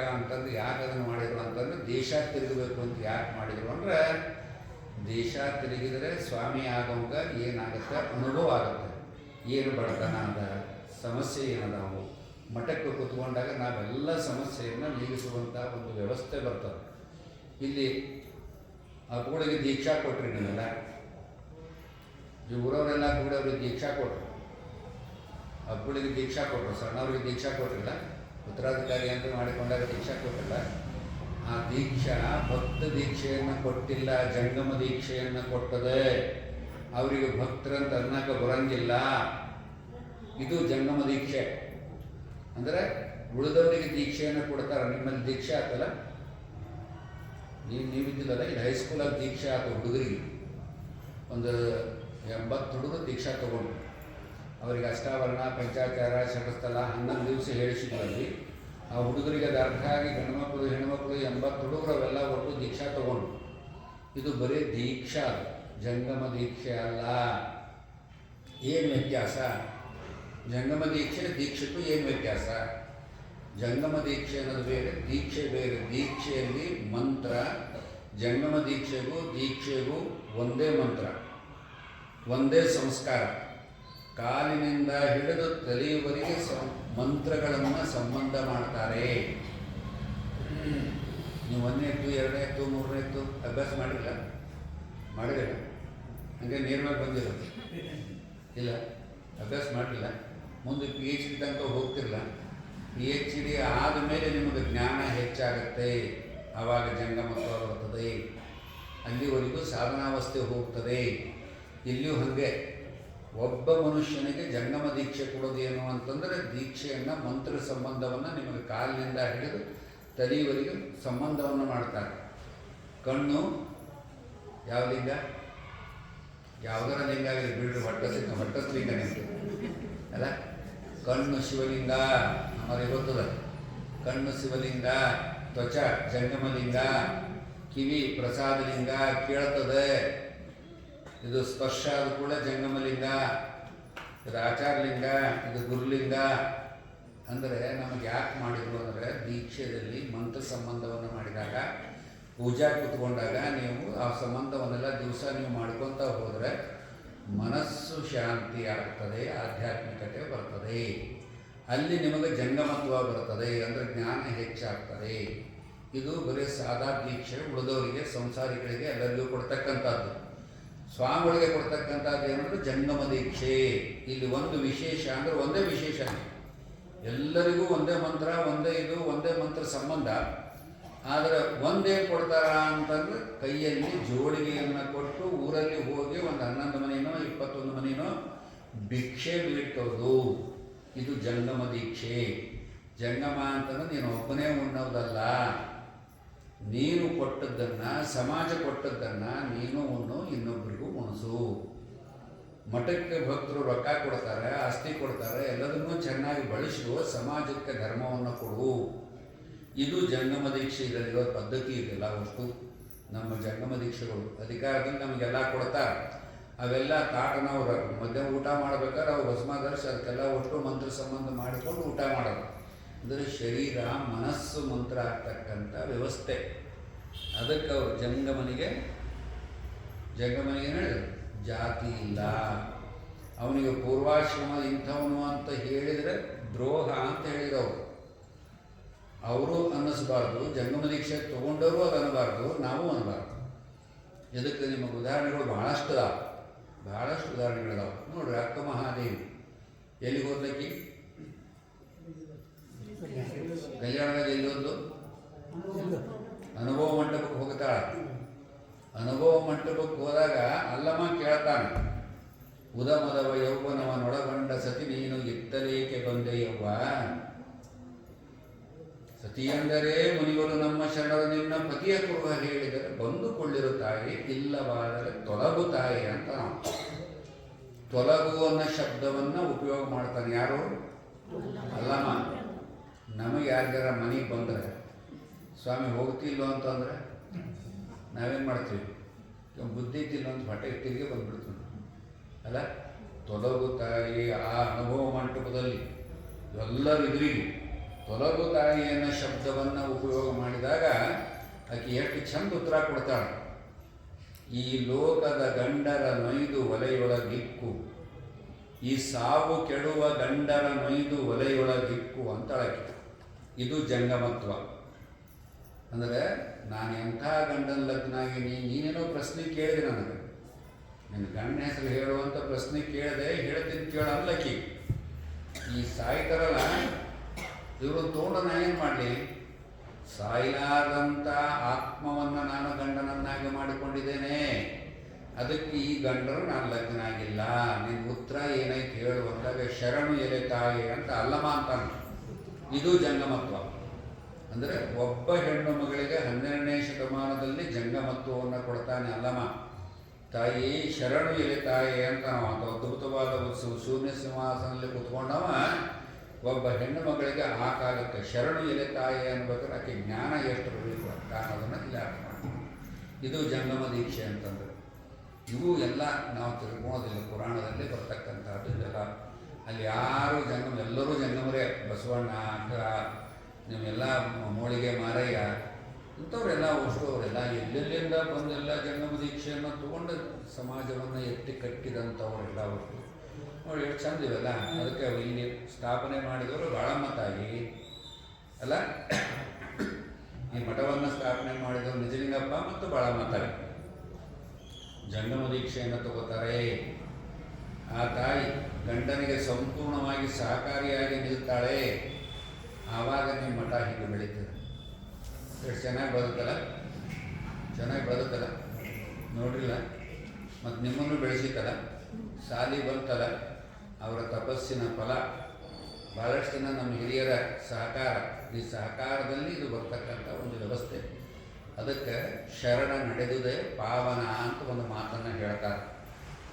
ಅದನ್ನು ಮಾಡಿದ್ರು ಅಂತಂದ್ರೆ ದೇಶ ತಿರುಗಬೇಕು ಅಂತ ಯಾಕೆ ಮಾಡಿದರು ಅಂದರೆ, ದೇಶ ತಿರುಗಿದರೆ ಸ್ವಾಮಿ ಆಗೋಂಗ ಏನಾಗುತ್ತೆ, ಅನುಭವ ಆಗುತ್ತೆ. ಏನು ಬಡತನ ಅದ, ಸಮಸ್ಯೆ ಏನದಾವು, ಮಠಕ್ಕೆ ಕೂತ್ಕೊಂಡಾಗ ನಾವೆಲ್ಲ ಸಮಸ್ಯೆಯನ್ನು ನೀಗಿಸುವಂಥ ಒಂದು ವ್ಯವಸ್ಥೆ ಬರ್ತದೆ. ಇಲ್ಲಿ ಆ ಕೂಡಿಗೆ ದೀಕ್ಷಾ ಕೊಟ್ರಿ ನೀವೆಲ್ಲ, ಈ ಊರವರೆಲ್ಲ ಕೂಡ ಅವ್ರಿಗೆ ದೀಕ್ಷಾ ಕೊಟ್ಟರು. ಹಬ್ಬಳಿಗೆ ದೀಕ್ಷಾ ಕೊಟ್ಟರು, ಸಣ್ಣವ್ರಿಗೆ ದೀಕ್ಷಾ ಕೊಟ್ಟಿಲ್ಲ. ಉತ್ತರಾಧಿಕಾರಿ ಅಂತ ಮಾಡಿಕೊಂಡಾಗ ದೀಕ್ಷಾ ಕೊಟ್ಟಿಲ್ಲ. ಆ ದೀಕ್ಷಾ ಭಕ್ತ ದೀಕ್ಷೆಯನ್ನು ಕೊಟ್ಟಿಲ್ಲ, ಜಂಗಮ ದೀಕ್ಷೆಯನ್ನು ಕೊಟ್ಟದೆ. ಅವರಿಗೆ ಭಕ್ತರಂತ ಅನ್ನಕ್ಕೆ ಬರಂಗಿಲ್ಲ. ಇದು ಜಂಗಮ ದೀಕ್ಷೆ. ಅಂದರೆ ಉಳಿದವರಿಗೆ ದೀಕ್ಷೆಯನ್ನು ಕೊಡ್ತಾರೆ. ನಿಮ್ಮಲ್ಲಿ ದೀಕ್ಷೆ ಆತಲ್ಲ, ನೀವಿದ್ದಿಲ್ಲಲ್ಲ, ಇದು ಹೈಸ್ಕೂಲಾಗಿ ದೀಕ್ಷೆ ಆಯ್ತು ಹುಡುಗರಿಗೆ. ಒಂದು 80 ಹುಡುಗರು ದೀಕ್ಷಾ ತಗೊಂಡು, ಅವರಿಗೆ ಅಷ್ಟಾವರಣ, ಪಂಚಾಚಾರ, ಷಟಸ್ಥಲ 11 ದಿವಸ ಹೇಳಿಸಿದ್ರಲ್ಲಿ. ಆ ಹುಡುಗರಿಗೆ ಅದು ಅರ್ಥ ಆಗಿ ಗಂಡುಮಕ್ಕಳು ಹೆಣ್ಮಕ್ಳು 80 ಹುಡುಗರು ಅವೆಲ್ಲ ಒಟ್ಟು ದೀಕ್ಷಾ ತಗೊಂಡು. ಇದು ಬರೀ ದೀಕ್ಷಾ, ಜಂಗಮ ದೀಕ್ಷೆ ಅಲ್ಲ. ಏನು ವ್ಯತ್ಯಾಸ? ಜಂಗಮ ದೀಕ್ಷೆ ದೀಕ್ಷೆಗೂ ಏನು ವ್ಯತ್ಯಾಸ? ಜಂಗಮ ದೀಕ್ಷೆ ಅನ್ನೋದು ಬೇರೆ, ದೀಕ್ಷೆ ಬೇರೆ. ದೀಕ್ಷೆಯಲ್ಲಿ ಮಂತ್ರ, ಜಂಗಮ ದೀಕ್ಷೆಗೂ ಒಂದೇ ಮಂತ್ರ, ಒಂದೇ ಸಂಸ್ಕಾರ. ಕಾಲಿನಿಂದ ಹಿಡಿದು ತಲೆಯವರೆಗೆ ಮಂತ್ರಗಳನ್ನು ಸಂಬಂಧ ಮಾಡ್ತಾರೆ. ನೀವು 1ನೇದ್ದು 2ನೇದ್ದು 3ನೇದ್ದು ಅಭ್ಯಾಸ ಮಾಡಿಲ್ಲ? ಹಾಗೆ ನೇರವಾಗಿ ಬಂದಿರೋದು ಇಲ್ಲ, ಅಭ್ಯಾಸ ಮಾಡಲಿಲ್ಲ. ಮುಂದೆ PhD ತನಕ ಹೋಗ್ತಿರಲ್ಲ. PhD ಆದಮೇಲೆ ನಿಮಗೆ ಜ್ಞಾನ ಹೆಚ್ಚಾಗುತ್ತೆ, ಆವಾಗ ಜಂಗಮತ್ವ ಬರ್ತದೆ. ಅಲ್ಲಿವರೆಗೂ ಸಾಧನಾವಸ್ಥೆ ಹೋಗ್ತದೆ. ಇಲ್ಲಿಯೂ ಹಾಗೆ ಒಬ್ಬ ಮನುಷ್ಯನಿಗೆ ಜಂಗಮ ದೀಕ್ಷೆ ಕೊಡೋದೇನು ಅಂತಂದರೆ, ದೀಕ್ಷೆಯನ್ನು ಮಂತ್ರ ಸಂಬಂಧವನ್ನು ನಿಮಗೆ ಕಾಲಿನಿಂದ ಹಿಡಿದು ತಲೆಯವರೆಗೆ ಸಂಬಂಧವನ್ನು ಮಾಡ್ತಾರೆ. ಕಣ್ಣು ಯಾವ ಲಿಂಗ? ಯಾವುದರ ಲಿಂಗ ಆಗಲಿ ಬಿಡ್ರಿ, ಹೊಟ್ಟಸ್ಲಿಂಗ ನಿಮಗೆ ಅಲ್ಲ. ಕಣ್ಣು ಶಿವಲಿಂಗ, ನಮ್ಮಲ್ಲಿ ಗೊತ್ತದ. ಕಣ್ಣು ಶಿವಲಿಂಗ, ತ್ವಚ ಜಂಗಮಲಿಂಗ, ಕಿವಿ ಪ್ರಸಾದಲಿಂಗ, ಕೇಳ್ತದೆ. ಇದು ಸ್ಪರ್ಶ ಆದ ಕೂಡ ಜಂಗಮಲಿಂಗ. ಇದು ಆಚಾರಲಿಂಗ, ಇದು ಗುರುಲಿಂಗ ಅಂದರೆ ನಮಗೆ ಯಾಕೆ ಮಾಡಿದ್ರು ಅಂದರೆ, ದೀಕ್ಷೆಯಲ್ಲಿ ಮಂತ್ರ ಸಂಬಂಧವನ್ನು ಮಾಡಿದಾಗ, ಪೂಜಾ ಕೂತ್ಕೊಂಡಾಗ ನೀವು ಆ ಸಂಬಂಧವನ್ನೆಲ್ಲ ದಿವಸ ನೀವು ಮಾಡ್ಕೊತಾ ಹೋದರೆ ಮನಸ್ಸು ಶಾಂತಿ ಆಗ್ತದೆ, ಆಧ್ಯಾತ್ಮಿಕತೆ ಬರ್ತದೆ. ಅಲ್ಲಿ ನಿಮಗೆ ಜಂಗಮತ್ವ ಬರ್ತದೆ, ಅಂದರೆ ಜ್ಞಾನ ಹೆಚ್ಚಾಗ್ತದೆ. ಇದು ಬರೀ ಸಾದಾ ದೀಕ್ಷೆ ಉಳಿದವರಿಗೆ, ಸಂಸಾರಿಗಳಿಗೆ ಎಲ್ಲರಿಗೂ ಕೊಡ್ತಕ್ಕಂಥದ್ದು. ಸ್ವಾಮಿಗಳಿಗೆ ಕೊಡ್ತಕ್ಕಂಥದ್ದು ಏನಂದ್ರೆ ಜಂಗಮ ದೀಕ್ಷೆ. ಇಲ್ಲಿ ಒಂದು ವಿಶೇಷ ಅಂದರೆ ಒಂದೇ ವಿಶೇಷ, ಎಲ್ಲರಿಗೂ ಒಂದೇ ಮಂತ್ರ, ಒಂದೇ ಮಂತ್ರ ಸಂಬಂಧ. ಆದರೆ ಒಂದೇನು ಕೊಡ್ತಾರ ಅಂತಂದ್ರೆ, ಕೈಯಲ್ಲಿ ಜೋಡಿಗೆಯನ್ನು ಕೊಟ್ಟು ಊರಲ್ಲಿ ಹೋಗಿ ಒಂದು 11 ಮನೆನೋ 21 ಮನೆನೋ ಭಿಕ್ಷೆ ಬೇಡ್ಕೋದು. ಇದು ಜಂಗಮ ದೀಕ್ಷೆ. ಜಂಗಮ ಅಂತಂದ್ರೆ ನೀನು ಒಬ್ಬನೇ ಉಣ್ಣೋದಲ್ಲ, ನೀನು ಕೊಟ್ಟದ್ದನ್ನು, ಸಮಾಜ ಕೊಟ್ಟದ್ದನ್ನು ನೀನು ಉಣ್ಣು, ಇನ್ನೊಬ್ಬರಿಗೂ ಉಣಿಸು. ಮಠಕ್ಕೆ ಭಕ್ತರು ರೊಕ್ಕ ಕೊಡ್ತಾರೆ, ಆಸ್ತಿ ಕೊಡ್ತಾರೆ, ಎಲ್ಲದನ್ನೂ ಚೆನ್ನಾಗಿ ಬಳಸುವ ಸಮಾಜಕ್ಕೆ ಧರ್ಮವನ್ನು ಕೊಡು. ಇದು ಜಂಗಮ ದೀಕ್ಷೆ. ಇದರಲ್ಲಿರೋ ಪದ್ಧತಿ ಇದೆಲ್ಲ ಅಷ್ಟು ನಮ್ಮ ಜಂಗಮ ದೀಕ್ಷೆಗಳು. ಅಧಿಕಾರದಲ್ಲಿ ನಮಗೆಲ್ಲ ಕೊಡ್ತಾರೆ. ಅವೆಲ್ಲ ತಾಟನ ಅವ್ರು ಮಧ್ಯಾಹ್ನ ಊಟ ಮಾಡ್ಬೇಕಾದ್ರೆ ಅವ್ರು ಭಸ್ಮ ಧರಿಸಿ ಅದಕ್ಕೆಲ್ಲ ಒಟ್ಟು ಮಂತ್ರ ಸಂಬಂಧ ಮಾಡಿಕೊಂಡು ಊಟ ಮಾಡೋದು. ಅಂದರೆ ಶರೀರ ಮನಸ್ಸು ಮಂತ್ರ ಆಗ್ತಕ್ಕಂಥ ವ್ಯವಸ್ಥೆ. ಅದಕ್ಕೆ ಅವರು ಜಂಗಮನಿಗೆ ಹೇಳಿದ್ರು, ಜಾತಿ ಇಲ್ಲ, ಅವನಿಗೆ ಪೂರ್ವಾಶ್ರಮ ಇಂಥವನು ಅಂತ ಹೇಳಿದರೆ ದ್ರೋಹ ಅಂತ ಹೇಳಿದವರು. ಅವರು ಅನ್ನಿಸ್ಬಾರ್ದು, ಜಂಗಮ ದೀಕ್ಷೆ ತೊಗೊಂಡವರು ಅದು ಅನ್ನಬಾರ್ದು, ನಾವು ಅನ್ನಬಾರ್ದು. ಇದಕ್ಕೆ ನಿಮಗೆ ಉದಾಹರಣೆಗಳು ಭಾಳಷ್ಟು ಉದಾಹರಣೆಗಳಿದಾವೆ ನೋಡ್ರಿ. ಅಕ್ಕ ಮಹಾದೇವಿ ಎಲ್ಲಿಗೆ ಹೋದ್ಲಕ್ಕಿ? ಕಲ್ಯಾಣದಾಗ ಎಲ್ಲೊಂದು ಅನುಭವ ಮಂಟಪಕ್ಕೆ ಹೋಗ್ತಾಳೆ. ಅನುಭವ ಮಂಟಪಕ್ಕೆ ಹೋದಾಗ ಅಲ್ಲಮ್ಮ ಕೇಳ್ತಾನೆ, ಉದಮದವ ಯೌವನವನೊಳಗೊಂಡ ಸತಿ ನೀನು ಇತ್ತಲೇಕೆ ಬಂದೆಯವ್ವ? ಸತಿಯೆಂದರೆ ಮುನಿವರು ನಮ್ಮ ಶರಣರು ನಿನ್ನ ಪತಿಯ ಕುರುಹ ಹೇಳಿದರೆ ಬಂದುಕೊಳ್ಳಿರು ತಾಯಿ, ಇಲ್ಲವಾದರೆ ತೊಲಗು ತಾಯಿ ಅಂತ ನಾವು ತೊಲಗು ಅನ್ನೋ ಶಬ್ದವನ್ನು ಉಪಯೋಗ ಮಾಡ್ತಾನೆ. ಯಾರು? ಅಲ್ಲಮ್ಮ. ನಮಗೆ ಯಾರ್ಯಾರ ಮನೆಗೆ ಬಂದರೆ ಸ್ವಾಮಿ ಹೋಗ್ತಿಲ್ಲೋ ಅಂತಂದರೆ ನಾವೇನು ಮಾಡ್ತೀವಿ? ಬುದ್ಧಿ ಇತ್ತಿಲ್ಲ ಅಂತ ಹೊಟ್ಟೆಗೆ ತಿರುಗಿ ಬಂದ್ಬಿಡ್ತೀವಿ ಅಲ್ಲ. ತೊಲಗು ತಾಯಿ ಆ ಅನುಭವ ಮಂಟಪದಲ್ಲಿ ಎಲ್ಲರೂ ಇದ್ರಿಗೆ ತೊಲಗು ತಾಯಿ ಅನ್ನೋ ಶಬ್ದವನ್ನು ಉಪಯೋಗ ಮಾಡಿದಾಗ ಆಕೆ ಎಷ್ಟು ಚಂದ ಉತ್ತರ ಕೊಡ್ತಾಳೆ. ಈ ಲೋಕದ ಗಂಡರ ನೊಯ್ದು ಒಲೆಯೊಳಗಿಕ್ಕು, ಈ ಸಾವು ಕೆಡುವ ಗಂಡರ ನೊಯ್ದು ಒಲೆಯೊಳಗಿಕ್ಕು ಅಂತಾಳಕ್ಕೆ. ಇದು ಜಂಗಮತ್ವ. ಅಂದರೆ ನಾನು ಎಂಥ ಗಂಡನ ಲಗ್ನಾಗಿ ನೀನೇನೋ ಪ್ರಶ್ನೆ ಕೇಳಿದೆ ನನಗೆ, ನಿನ್ನ ಗಂಡನ ಹೆಸರು ಹೇಳುವಂಥ ಪ್ರಶ್ನೆ ಕೇಳಿದೆ, ಹೇಳ್ತೀನಿ ಕೇಳಲ್ಲಕ್ಕಿ. ಈ ಸಾಯ್ತಾರಲ್ಲ ಇವರು ತೋಂಡ ನಾ ಏನು ಮಾಡಲಿ? ಸಾಯಲಾದಂಥ ಆತ್ಮವನ್ನು ನಾನು ಗಂಡನನ್ನಾಗಿ ಮಾಡಿಕೊಂಡಿದ್ದೇನೆ, ಅದಕ್ಕೆ ಈ ಗಂಡರು ನಾನು ಲಗ್ನ ಆಗಿಲ್ಲ. ನಿನ್ನ ಉತ್ತರ ಏನೈತೆ ಹೇಳು ಅಂದಾಗ ಶರಣು ಎಲೆ ತಾಯಿ ಅಂತ ಅಲ್ಲಮ್ಮ ಅಂತಾನೆ. ಇದು ಜಂಗಮತ್ವ. ಅಂದರೆ ಒಬ್ಬ ಹೆಣ್ಣು ಮಗಳಿಗೆ 12ನೇ ಶತಮಾನದಲ್ಲಿ ಜಂಗಮತ್ವವನ್ನು ಕೊಡ್ತಾನೆ ಅಲ್ಲಮ್ಮ. ತಾಯಿ ಶರಣು ಎಲೆ ತಾಯಿ ಅಂತ ನಾವು ಅಂತ ಅದ್ಭುತವಾದ ಶೂನ್ಯ ಸಿಂಹಾಸನದಲ್ಲಿ ಕೂತ್ಕೊಂಡವ ಒಬ್ಬ ಹೆಣ್ಣು ಮಗಳಿಗೆ ಆ ಕಾಲಕ್ಕೆ ಶರಣು ಎಲೆ ತಾಯಿ ಅನ್ಬೇಕಾದ್ರೆ ಆಕೆ ಜ್ಞಾನ ಎಷ್ಟು ಬರಬೇಕು ಅಂತ ಅನ್ನೋದನ್ನು ಇಲ್ಲಿ ಅರ್ಥ ಮಾಡ್ತೀವಿ. ಇದು ಜಂಗಮ ದೀಕ್ಷೆ ಅಂತಂದ್ರೆ. ಇವು ಎಲ್ಲ ನಾವು ತಿಳ್ಕೊಳ್ಳೋದಿಲ್ಲ, ಪುರಾಣದಲ್ಲಿ ಬರ್ತಕ್ಕಂಥದ್ದು ಇದೆಲ್ಲ. ಅಲ್ಲಿ ಯಾರು ಎಲ್ಲರೂ ಜಂಗಮರೇ. ಬಸವಣ್ಣ, ಅಗ್ರ, ನೀವೆಲ್ಲ ಮೋಳಿಗೆ ಮಾರಯ್ಯ ಇಂಥವರೆಲ್ಲ ಅವರೆಲ್ಲ ಎಲ್ಲೆಲ್ಲಿಂದ ಬಂದೆಲ್ಲ ಜಂಗಮ ದೀಕ್ಷೆಯನ್ನು ತಗೊಂಡು ಸಮಾಜವನ್ನು ಎತ್ತಿ ಕಟ್ಟಿದಂಥವರೆಲ್ಲ ಅವರು ನೋಡಿ ಎಷ್ಟು ಚಂದ ಇವೆಲ್ಲ. ಅದಕ್ಕೆ ಇಲ್ಲಿ ಸ್ಥಾಪನೆ ಮಾಡಿದವರು ಬಾಳಮ್ಮ ತಾಯಿ ಅಲ್ಲ. ಈ ಮಠವನ್ನು ಸ್ಥಾಪನೆ ಮಾಡಿದವರು ನಿಜಲಿಂಗಪ್ಪ ಮತ್ತು ಬಾಳಮ್ಮ ತಾಯಿ ಜಂಗಮ ದೀಕ್ಷೆಯನ್ನು ತಗೋತಾರೆ. ಆ ತಾಯಿ ಗಂಡನಿಗೆ ಸಂಪೂರ್ಣವಾಗಿ ಸಹಕಾರಿಯಾಗಿ ನಿಲ್ತಾಳೆ. ಆವಾಗ ನಿಮ್ಮ ಮಠ ಹೀಗೆ ಬೆಳೀತದೆ. ಎಷ್ಟು ಚೆನ್ನಾಗಿ ಬದುಕಲ್ಲ ನೋಡ್ರಿಲ್ಲ. ಮತ್ತು ನಿಮ್ಮನ್ನು ಬೆಳೆಸಿತಲ್ಲ, ಸಾಲಿ ಬಂತಲ್ಲ, ಅವರ ತಪಸ್ಸಿನ ಫಲ. ಭಾಳಷ್ಟು ಜನ ನಮ್ಮ ಹಿರಿಯರ ಸಹಕಾರ, ಈ ಸಹಕಾರದಲ್ಲಿ ಇದು ಬರ್ತಕ್ಕಂಥ ಒಂದು ವ್ಯವಸ್ಥೆ. ಅದಕ್ಕೆ ಶರಣ ನಡೆದುದೇ ಪಾವನ ಅಂತ ಒಂದು ಮಾತನ್ನು ಹೇಳ್ತಾರೆ.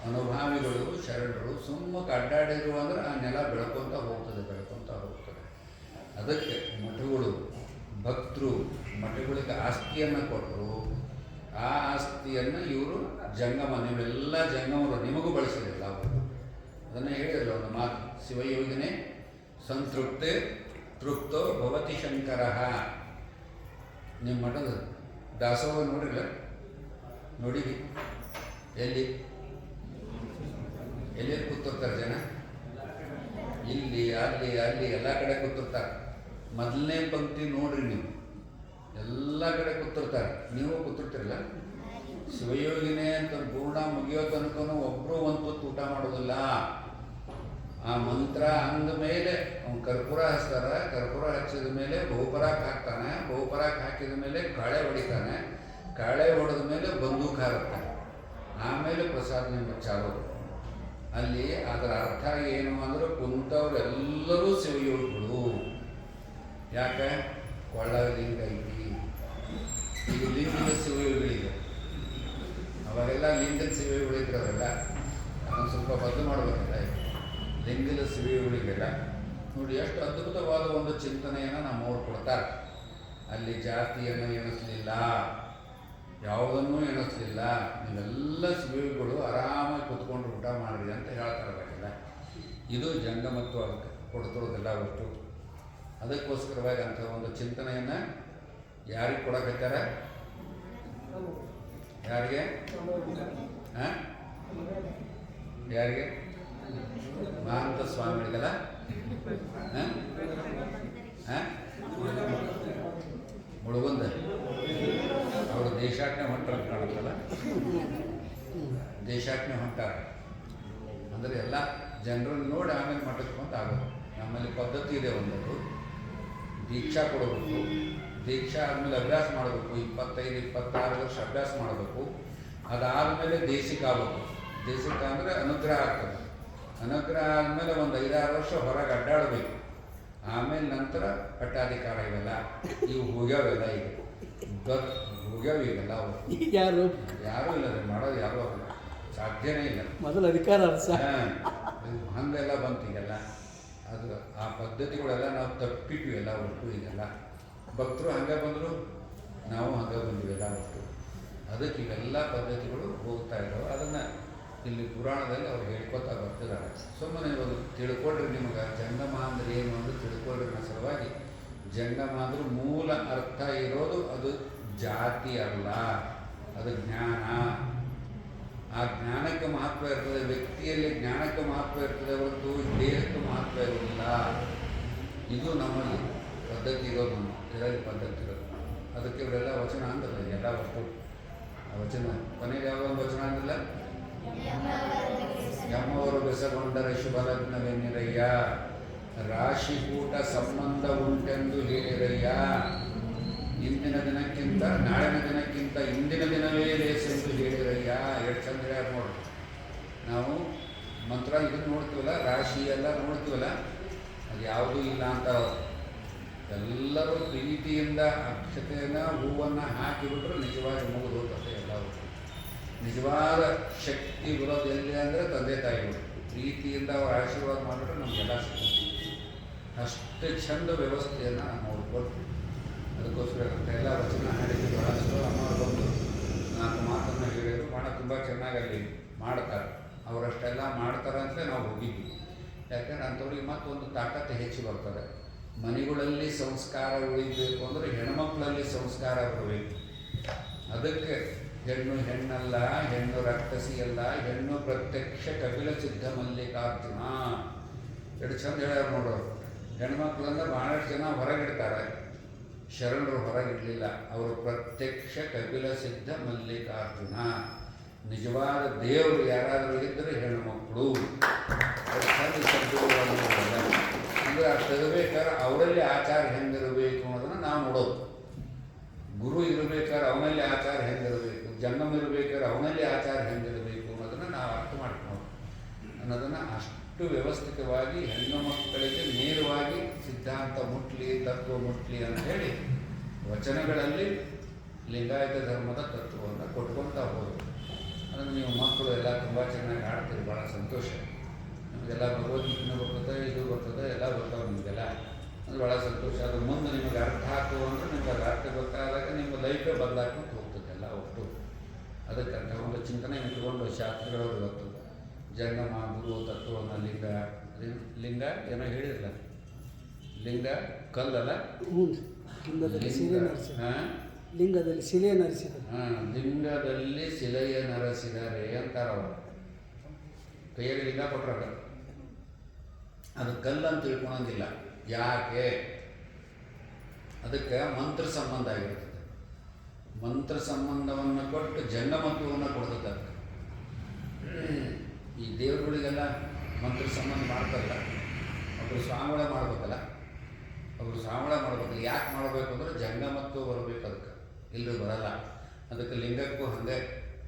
ಅನುಭಾವಿಗಳು ಶರಣರು ಸುಮ್ಮಕ್ಕೆ ಅಡ್ಡಾಡಿದ್ರು ಅಂದ್ರೆ ಆ ನೆಲ ಬೆಳ್ಕೊತ ಹೋಗ್ತದೆ. ಅದಕ್ಕೆ ಮಠಗಳು, ಭಕ್ತರು ಮಠಗಳಿಗೆ ಆಸ್ತಿಯನ್ನು ಕೊಟ್ಟರು. ಆ ಆಸ್ತಿಯನ್ನು ಇವರು ಜಂಗಮ, ನೀವೆಲ್ಲ ಜಂಗಮರು, ನಿಮಗೂ ಬಳಸಿರಲಿಲ್ಲ ಅವರು. ಅದನ್ನೇ ಹೇಳಿರಲ್ಲ ಒಂದು ಮಾತು, ಶಿವಯೋಗಿನೇ ಸಂತೃಪ್ತೆ ತೃಪ್ತೋ ಭವತಿ ಶಂಕರ. ನಿಮ್ಮ ಮಠದ ದಾಸೋಹ ನೋಡಿರಲ್ಲ? ನೋಡಿರಿ? ಎಲ್ಲಿ ಎಲ್ಲಿ ಕೂತಿರ್ತಾರೆ ಜನ? ಇಲ್ಲಿ ಅಲ್ಲಿ ಅಲ್ಲಿ ಎಲ್ಲ ಕಡೆ ಕೂತಿರ್ತಾರೆ. ಮೊದಲನೇ ಪಂಕ್ತಿ ನೋಡ್ರಿ ನೀವು, ಎಲ್ಲ ಕಡೆ ಕೂತಿರ್ತಾರೆ. ನೀವು ಕೂತಿರ್ತಿರಲ್ಲ? ಶಿವಯೋಗಿನೇ ಅಂತ ಪೂರ್ಣ ಮುಗಿಯೋ ತನಕನೂ ಒಬ್ಬರು ಒಂದು ತುತ್ತು ಊಟ ಮಾಡೋದಿಲ್ಲ. ಆ ಮಂತ್ರ ಅಂದ ಮೇಲೆ ಅವ್ನು ಕರ್ಪೂರ ಹಚ್ತಾರ, ಕರ್ಪೂರ ಹಚ್ಚಿದ ಮೇಲೆ ಬಹುಪರಾಕ್ ಹಾಕ್ತಾನೆ, ಬಹುಪರಾಕ್ ಹಾಕಿದ ಮೇಲೆ ಕಾಳೆ ಹೊಡಿತಾನೆ, ಕಾಳೆ ಹೊಡೆದ ಮೇಲೆ ಬಂದೂಕ್ ಹಾರುತ್ತಾನೆ, ಆಮೇಲೆ ಪ್ರಸಾದ ನಿಮ್ಗೆ ಚಾಲು. ಅಲ್ಲಿ ಅದರ ಅರ್ಥ ಏನು ಅಂದ್ರೆ ಕುಂತವ್ರೆಲ್ಲರೂ ಶಿವಯೋಗಿಗಳು. ಯಾಕೆ? ಕೊಳ್ಳ ಲಿಂಗ ಐತಿ, ಈಗ ಲಿಂಗದ ಶಿವಯೋಗಿಗಳಿದೆ. ಅವಾಗೆಲ್ಲ ಲಿಂಗದ ಶಿವಯೋಗಿಗಳಿದ್ರೆ ಅವೆಲ್ಲ ಅದನ್ನು ಸ್ವಲ್ಪ ಬದಲು ಮಾಡಬೇಕಲ್ಲ. ಲಿಂಗದ ಶಿವಯೋಗಿಗಳಿಗೆಲ್ಲ ನೋಡಿ ಎಷ್ಟು ಅದ್ಭುತವಾದ ಒಂದು ಚಿಂತನೆಯನ್ನು ನಮ್ಮವ್ರು ಕೊಡ್ತಾರೆ. ಅಲ್ಲಿ ಜಾತಿಯನ್ನು ಎಣಿಸಲಿಲ್ಲ, ಯಾವುದನ್ನೂ ಎಣಿಸಲಿಲ್ಲ. ನೀವೆಲ್ಲ ಶಿವಯೋಗಿಗಳು ಆರಾಮಾಗಿ ಕೂತ್ಕೊಂಡು ಊಟ ಮಾಡಿರಿ ಅಂತ ಹೇಳ್ತಾರಲ್ಲ. ಇದು ಜಂಗಮತ್ವ ಅದಕ್ಕೆ ಕೊಡ್ತಿರೋದಿಲ್ಲ ಒಟ್ಟು. ಅದಕ್ಕೋಸ್ಕರವಾಗಿ ಅಂಥ ಒಂದು ಚಿಂತನೆಯನ್ನು ಯಾರಿಗೆ ಕೊಡಕತ್ತಾರ? ಯಾರಿಗೆ? ಹಾಂ, ಯಾರಿಗೆ? ಮಹಾಂತ ಸ್ವಾಮಿಗಳಿಗಲ್ಲ? ಹಾಂ ಹಾಂ, ಮುಳುಗುಂದ ಅವರು ದೇಶಾಟನೆ ಹೊಂಟಾರ ಕಾಣುತ್ತಲ್ಲ. ದೇಶಾಟನೆ ಹೊಂಟಾರ ಅಂದರೆ ಎಲ್ಲ ಜನರನ್ನು ನೋಡಿ ಆಮೇಲೆ ಮಠಕ್ಕೆ ಬಂದು ಆಗೋದು. ನಮ್ಮಲ್ಲಿ ಪದ್ಧತಿ ಇದೆ, ಒಂದದು ದೀಕ್ಷಾ ಕೊಡಬೇಕು. ದೀಕ್ಷಾ ಆದಮೇಲೆ ಅಭ್ಯಾಸ ಮಾಡಬೇಕು, 25-26 ವರ್ಷ ಅಭ್ಯಾಸ ಮಾಡಬೇಕು. ಅದಾದಮೇಲೆ ದೇಶಿಕ ಆಗಬೇಕು. ದೇಶಿಕ ಅಂದರೆ ಅನುಗ್ರಹ ಆಗ್ತದೆ. ಅನುಗ್ರಹ ಆದಮೇಲೆ ಒಂದು 5-6 ವರ್ಷ ಹೊರಗೆ ಅಡ್ಡಾಡಬೇಕು. ಆಮೇಲೆ ನಂತರ ಪಟ್ಟಾಧಿಕಾರ ಇವೆಲ್ಲ ಇವು ಹೋಗ್ಯಾವೆಲ್ಲ. ಈಗ ಹೋಗ್ಯಾವ ಈಗೆಲ್ಲ. ಯಾರು ಇಲ್ಲ ರೀ, ಮಾಡೋದು ಯಾರು ಆಗಲ್ಲ, ಸಾಧ್ಯನೇ ಇಲ್ಲ. ಮೊದಲು ಅಧಿಕಾರ ಹಂಗೆಲ್ಲ ಬಂತು ಈಗೆಲ್ಲ. ಅದು ಆ ಪದ್ಧತಿಗಳೆಲ್ಲ ನಾವು ತಪ್ಪಿಟ್ವಿ ಎಲ್ಲ ಒಟ್ಟು. ಈಗೆಲ್ಲ ಭಕ್ತರು ಹಂಗೆ ಬಂದರು, ನಾವು ಹಂಗೆ ಬಂದಿವೆಲ್ಲ ಒಟ್ಟು. ಅದಕ್ಕೆ ಇವೆಲ್ಲ ಪದ್ಧತಿಗಳು ಹೋಗ್ತಾ ಇದ್ದಾವೆ. ಅದನ್ನು ಇಲ್ಲಿ ಪುರಾಣದಲ್ಲಿ ಅವ್ರು ಹೇಳ್ಕೊತಾ ಬರ್ತಿದ್ದಾರೆ. ಸುಮ್ಮನೆ ಇವಾಗ ತಿಳ್ಕೊಳ್ರಿ, ನಿಮಗೆ ಜಂಗಮ ಅಂದ್ರೆ ಏನು ಅಂತ ತಿಳ್ಕೊಳ್ರಿ ಅನ್ನೋ ಸಲುವಾಗಿ. ಜಂಗಮ ಅಂದ್ರೆ ಮೂಲ ಅರ್ಥ ಇರೋದು ಅದು ಜಾತಿ ಅಲ್ಲ, ಅದು ಜ್ಞಾನ. ಆ ಜ್ಞಾನಕ್ಕೆ ಮಹತ್ವ ಇರ್ತದೆ, ವ್ಯಕ್ತಿಯಲ್ಲಿ ಜ್ಞಾನಕ್ಕೆ ಮಹತ್ವ ಇರ್ತದೆ ಹೊರತು ದೇಹಕ್ಕೆ ಮಹತ್ವ ಇರೋದಿಲ್ಲ. ಇದು ನಮ್ಮಲ್ಲಿ ಪದ್ಧತಿ ಇರೋದು, ನಮ್ಮ ಇದರಲ್ಲಿ ಪದ್ಧತಿ ಇರೋದು. ಅದಕ್ಕೆ ಇವರೆಲ್ಲ ವಚನ ಅಂದಲ್ಲ ಎಲ್ಲ ವಸ್ತು. ಆ ವಚನ ಕೊನೆಗೆ ಯಾವ ಒಂದು ವಚನ ಅಂದಿಲ್ಲ? ಎಮ್ಮವರು ಬೆಸಗೊಂಡರೆ ಶುಭಲಗ್ನವೆನ್ನಿರಯ್ಯ, ರಾಶಿಕೂಟ ಸಂಬಂಧ ಉಂಟೆಂದು ಹೇಳಿರಯ್ಯ. ಇಂದಿನ ದಿನಕ್ಕಿಂತ ನಾಳಿನ ದಿನಕ್ಕಿಂತ ಇಂದಿನ ದಿನವೇ ಲೇಸೆಂದು ಹೇಳಿರಯ್ಯ. ಎಷ್ಟು ಚಂದ ಹೇಳ್ಯಾರ ನೋಡ್ರಿ. ನಾವು ಮಂತ್ರ ಇದನ್ನು ನೋಡ್ತೀವಲ್ಲ, ರಾಶಿ ಎಲ್ಲ ನೋಡ್ತೀವಲ್ಲ, ಅದು ಯಾವುದೂ ಇಲ್ಲ ಅಂತ. ಎಲ್ಲರೂ ಪ್ರೀತಿಯಿಂದ ಅಕ್ಷತೆಯನ್ನು ಹೂವನ್ನು ಹಾಕಿಬಿಟ್ರೆ ನಿಜವಾಗಿ ಮುಗಿದು ಹೋಗ್ತದೆ ಎಲ್ಲರೂ. ನಿಜವಾದ ಶಕ್ತಿ ಬರೋದು ಎಲ್ಲಿ ಅಂದರೆ ತಂದೆ ತಾಯಿಗಳು ಪ್ರೀತಿಯಿಂದ ಅವ್ರ ಆಶೀರ್ವಾದ ಮಾಡಿಬಿಟ್ರೆ ನಮಗೆಲ್ಲ ಸಿಗ್ತದೆ. ಅಷ್ಟು ಚಂದ ವ್ಯವಸ್ಥೆಯನ್ನು ನಾವು ಕೊಡ್ತೀವಿ. ಅದಕ್ಕೋಸ್ಕರ ಎಲ್ಲ ವಚನ ಹೇಳಿದ್ದು ಬಹಳಷ್ಟು ಅಮ್ಮವ್ರು ಬಂದು 4 ಮಾತನ್ನು ಹೇಳಿದ್ರು. ಭಾಳ ತುಂಬ ಚೆನ್ನಾಗಿ ಅಲ್ಲಿ ಮಾಡ್ತಾರೆ. ಅವರಷ್ಟೆಲ್ಲ ಮಾಡ್ತಾರೆ ಅಂತ ನಾವು ಹೋಗಿದ್ವಿ. ಯಾಕಂದ್ರೆ ಅಂಥವ್ರಿಗೆ ಮತ್ತೊಂದು ತಾಕತ್ತು ಹೆಚ್ಚು ಬರ್ತದೆ. ಮನೆಗಳಲ್ಲಿ ಸಂಸ್ಕಾರ ಉಳಿಬೇಕು ಅಂದರೆ ಹೆಣ್ಮಕ್ಳಲ್ಲಿ ಸಂಸ್ಕಾರ ಬರಬೇಕು. ಅದಕ್ಕೆ ಹೆಣ್ಣು ಹೆಣ್ಣಲ್ಲ, ಹೆಣ್ಣು ರಕ್ತಸಿಯಲ್ಲ, ಹೆಣ್ಣು ಪ್ರತ್ಯಕ್ಷ ಕಪಿಲ ಸಿದ್ಧ ಮಲ್ಲಿಕಾರ್ಜುನ. ಎಷ್ಟು ಚಂದ ಹೇಳ್ಯಾರ ನೋಡೋರು. ಹೆಣ್ಮಕ್ಳಂದ್ರೆ ಭಾಳಷ್ಟು ಜನ ಹೊರಗಿಡ್ತಾರೆ, ಶರಣರು ಹೊರಗಿಡಲಿಲ್ಲ. ಅವರು ಪ್ರತ್ಯಕ್ಷ ಕಪಿಲ ಸಿದ್ಧ ಮಲ್ಲಿಕಾರ್ಜುನ. ನಿಜವಾದ ದೇವರು ಯಾರಾದರೂ ಇದ್ದರೆ ಹೆಣ್ಣುಮಕ್ಕಳು. ಅಂದರೆ ಆ ತೆಗಬೇಕಾದ್ರೆ ಅವರಲ್ಲಿ ಆಚಾರ ಹೆಂಗಿರಬೇಕು ಅನ್ನೋದನ್ನು ನಾವು ನೋಡೋದು. ಗುರು ಇರಬೇಕಾದ್ರೆ ಅವನಲ್ಲಿ ಆಚಾರ ಹೆಂಗಿರಬೇಕು, ಜಂಗಮ ಇರಬೇಕಾದ್ರೆ ಅವನಲ್ಲಿ ಆಚಾರ ಹೆಂಗಿರಬೇಕು ಅನ್ನೋದನ್ನು ನಾವು ಅರ್ಥ ಮಾಡ್ಕೊಂಡು ಅನ್ನೋದನ್ನು ಅಷ್ಟು ವ್ಯವಸ್ಥಿತವಾಗಿ ಹೆಣ್ಣು ಮಕ್ಕಳಿಗೆ ನೇರವಾಗಿ ಸಿದ್ಧಾಂತ ಮುಟ್ಲಿ, ತತ್ವ ಮುಟ್ಲಿ ಅಂಥೇಳಿ ವಚನಗಳಲ್ಲಿ ಲಿಂಗಾಯತ ಧರ್ಮದ ತತ್ವವನ್ನು ಕೊಟ್ಕೊಳ್ತಾ ಹೋದರು. ಅದನ್ನು ನೀವು ಮಕ್ಕಳು ಎಲ್ಲ ತುಂಬ ಚೆನ್ನಾಗಿ ಆಡ್ತೀರಿ, ಭಾಳ ಸಂತೋಷ. ನಿಮಗೆಲ್ಲ ಭಗವದ್ಗೀತೆನೂ ಬರ್ತದೆ, ಇದು ಬರ್ತದೆ, ಎಲ್ಲ ಬರ್ತಾವೆ ನಿಮಗೆಲ್ಲ. ಅದು ಭಾಳ ಸಂತೋಷ. ಅದು ಮುಂದೆ ನಿಮಗೆ ಅರ್ಥ ಹಾಕುವ ಅಂದರೆ ನಿಮ್ಗೆ ಅದು ಅರ್ಥ ಗೊತ್ತಾದಾಗ ನಿಮ್ಮ ಲೈಫೇ ಬದಲಾಗ್ಕೊಂಡು ಹೋಗ್ತದೆ ಎಲ್ಲ ಒಟ್ಟು. ಅದಕ್ಕೆ ಅಂತ ಒಂದು ಚಿಂತನೆ ಇಟ್ಕೊಂಡು ಶಾಸ್ತ್ರಿಗಳವರು ಇವತ್ತು ಜಂಗಮ ಗುರು ತತ್ವವನ್ನು ಲಿಂಗ ಏನೋ ಹೇಳಿರಲ್ಲ, ಲಿಂಗ ಕಲ್ಲಲ್ಲ, ಲಿಂಗದಲ್ಲಿ ಶಿಲೆ ನರಿಸಿದ್ದಾರೆ. ಲಿಂಗದಲ್ಲಿ ಶಿಲೆಯ ನರಸಿದ್ದಾರೆ ಅಂತಾರವರು. ಕೈಯಲ್ಲಿ ಲಿಂಗ ಕೊಟ್ಟರೆ ಅದು ಕಲ್ಲು ಅಂತ ತಿಳ್ಕೊಳಂಗಿಲ್ಲ. ಯಾಕೆ? ಅದಕ್ಕೆ ಮಂತ್ರ ಸಂಬಂಧ ಆಗಿರ್ತದೆ. ಮಂತ್ರ ಸಂಬಂಧವನ್ನು ಕೊಟ್ಟು ಜಂಗಮತ್ವವನ್ನು ಕೊಡ್ತದೆ. ಅದಕ್ಕೆ ಈ ದೇವರುಗಳಿಗೆಲ್ಲ ಮಂತ್ರ ಸಂಬಂಧ ಮಾಡ್ತಾರಲ್ಲ, ಒಬ್ಬರು ಸ್ವಾಮಿಗಳೇ ಮಾಡ್ಬೇಕಲ್ಲ, ಒಬ್ಬರು ಸ್ವಾಮಿಗಳೇ ಮಾಡ್ಬೇಕಲ್ಲ. ಯಾಕೆ ಮಾಡಬೇಕು ಅಂದರೆ ಜಂಗಮತ್ವ ಬರಬೇಕು. ಅದಕ್ಕೆ ಇಲ್ಲರೂ ಬರಲ್ಲ. ಅದಕ್ಕೆ ಲಿಂಗಕ್ಕೂ ಹಾಗೆ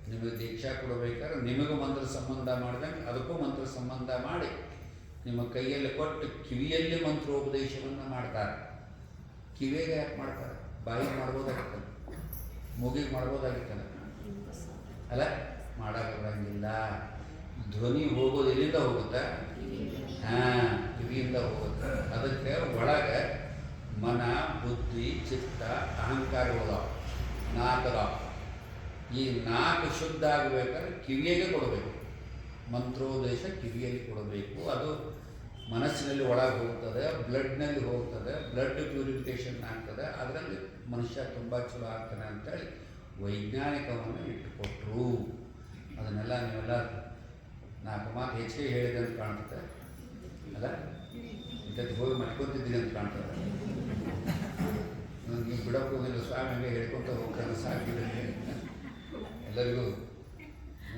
ನಿಮಗೆ ದೀಕ್ಷಾ ಕೊಡಬೇಕಾದ್ರೆ ನಿಮಗೂ ಮಂತ್ರ ಸಂಬಂಧ ಮಾಡ್ದಂಗೆ ಅದಕ್ಕೂ ಮಂತ್ರ ಸಂಬಂಧ ಮಾಡಿ ನಿಮ್ಮ ಕೈಯಲ್ಲಿ ಕೊಟ್ಟು ಕಿವಿಯಲ್ಲಿ ಮಂತ್ರೋಪದೇಶವನ್ನು ಮಾಡ್ತಾರೆ. ಕಿವಿಗೆ ಯಾಕೆ ಮಾಡ್ತಾರೆ? ಬಾಯಿಗೆ ಮಾಡ್ಬೋದಾಗಿತ್ತಲ್ಲ, ಮೂಗಿಗೆ ಮಾಡ್ಬೋದಾಗಿತ್ತಲ್ಲ, ಅಲ್ಲ ಮಾಡೋಕೆ ಬರಂಗಿಲ್ಲ. ಧ್ವನಿ ಹೋಗೋದು ಎಲ್ಲಿಂದ ಹೋಗುತ್ತೆ? ಕಿವಿಯಿಂದ ಹೋಗುತ್ತೆ. ಅದಕ್ಕೆ ಒಳಗೆ ಮನ, ಬುದ್ಧಿ, ಚಿತ್ತ, ಅಹಂಕಾರಗಳು ನಾಲ್ಕದಾವ. ಈ ನಾಲ್ಕು ಶುದ್ಧ ಆಗಬೇಕಾದ್ರೆ ಕಿವಿಯಾಗೆ ಕೊಡಬೇಕು. ಮಂತ್ರೋಪದೇಶ ಕಿವಿಯಲ್ಲಿ ಕೊಡಬೇಕು. ಅದು ಮನಸ್ಸಿನಲ್ಲಿ ಒಳಗೆ ಹೋಗ್ತದೆ, ಬ್ಲಡ್ನಲ್ಲಿ ಹೋಗ್ತದೆ, ಬ್ಲಡ್ ಪ್ಯೂರಿಫಿಕೇಷನ್ ಆಗ್ತದೆ. ಅದರಲ್ಲಿ ಮನುಷ್ಯ ತುಂಬ ಚಲೋ ಆಗ್ತಾನೆ ಅಂತೇಳಿ ವೈಜ್ಞಾನಿಕವನ್ನು ಇಟ್ಟುಕೊಟ್ರು. ಅದನ್ನೆಲ್ಲ ನೀವೆಲ್ಲ ನಾಲ್ಕು ಮಾತು ಹೆಚ್ಚಿಗೆ ಹೇಳಿದೆ ಅಂತ ಕಾಣ್ತದೆ ಅಲ್ಲ, ಇಂಥದ್ದು ಹೋಗಿ ಮಾಡ್ಕೊತಿದ್ದೀನಿ ಅಂತ ಕಾಣ್ತದೆ. ನನಗೆ ಬಿಡೋಕೆ ಹೋಗಿಲ್ಲ, ಸ್ವಾಮಿಗೆ ಹೇಳ್ಕೊತ ಹೋಗ್ತಾನೆ ಸಾಕಿದೆ. ಎಲ್ಲರಿಗೂ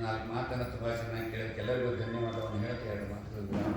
ನಾಲ್ಕು ಮಾತನ್ನು ತುಂಬ ಚೆನ್ನಾಗಿ ಕೇಳೋಕ್ಕೆ ಎಲ್ಲರಿಗೂ ಧನ್ಯವಾದವನ್ನು ಹೇಳ್ತಾ 2 ಮಾತುಗಳು.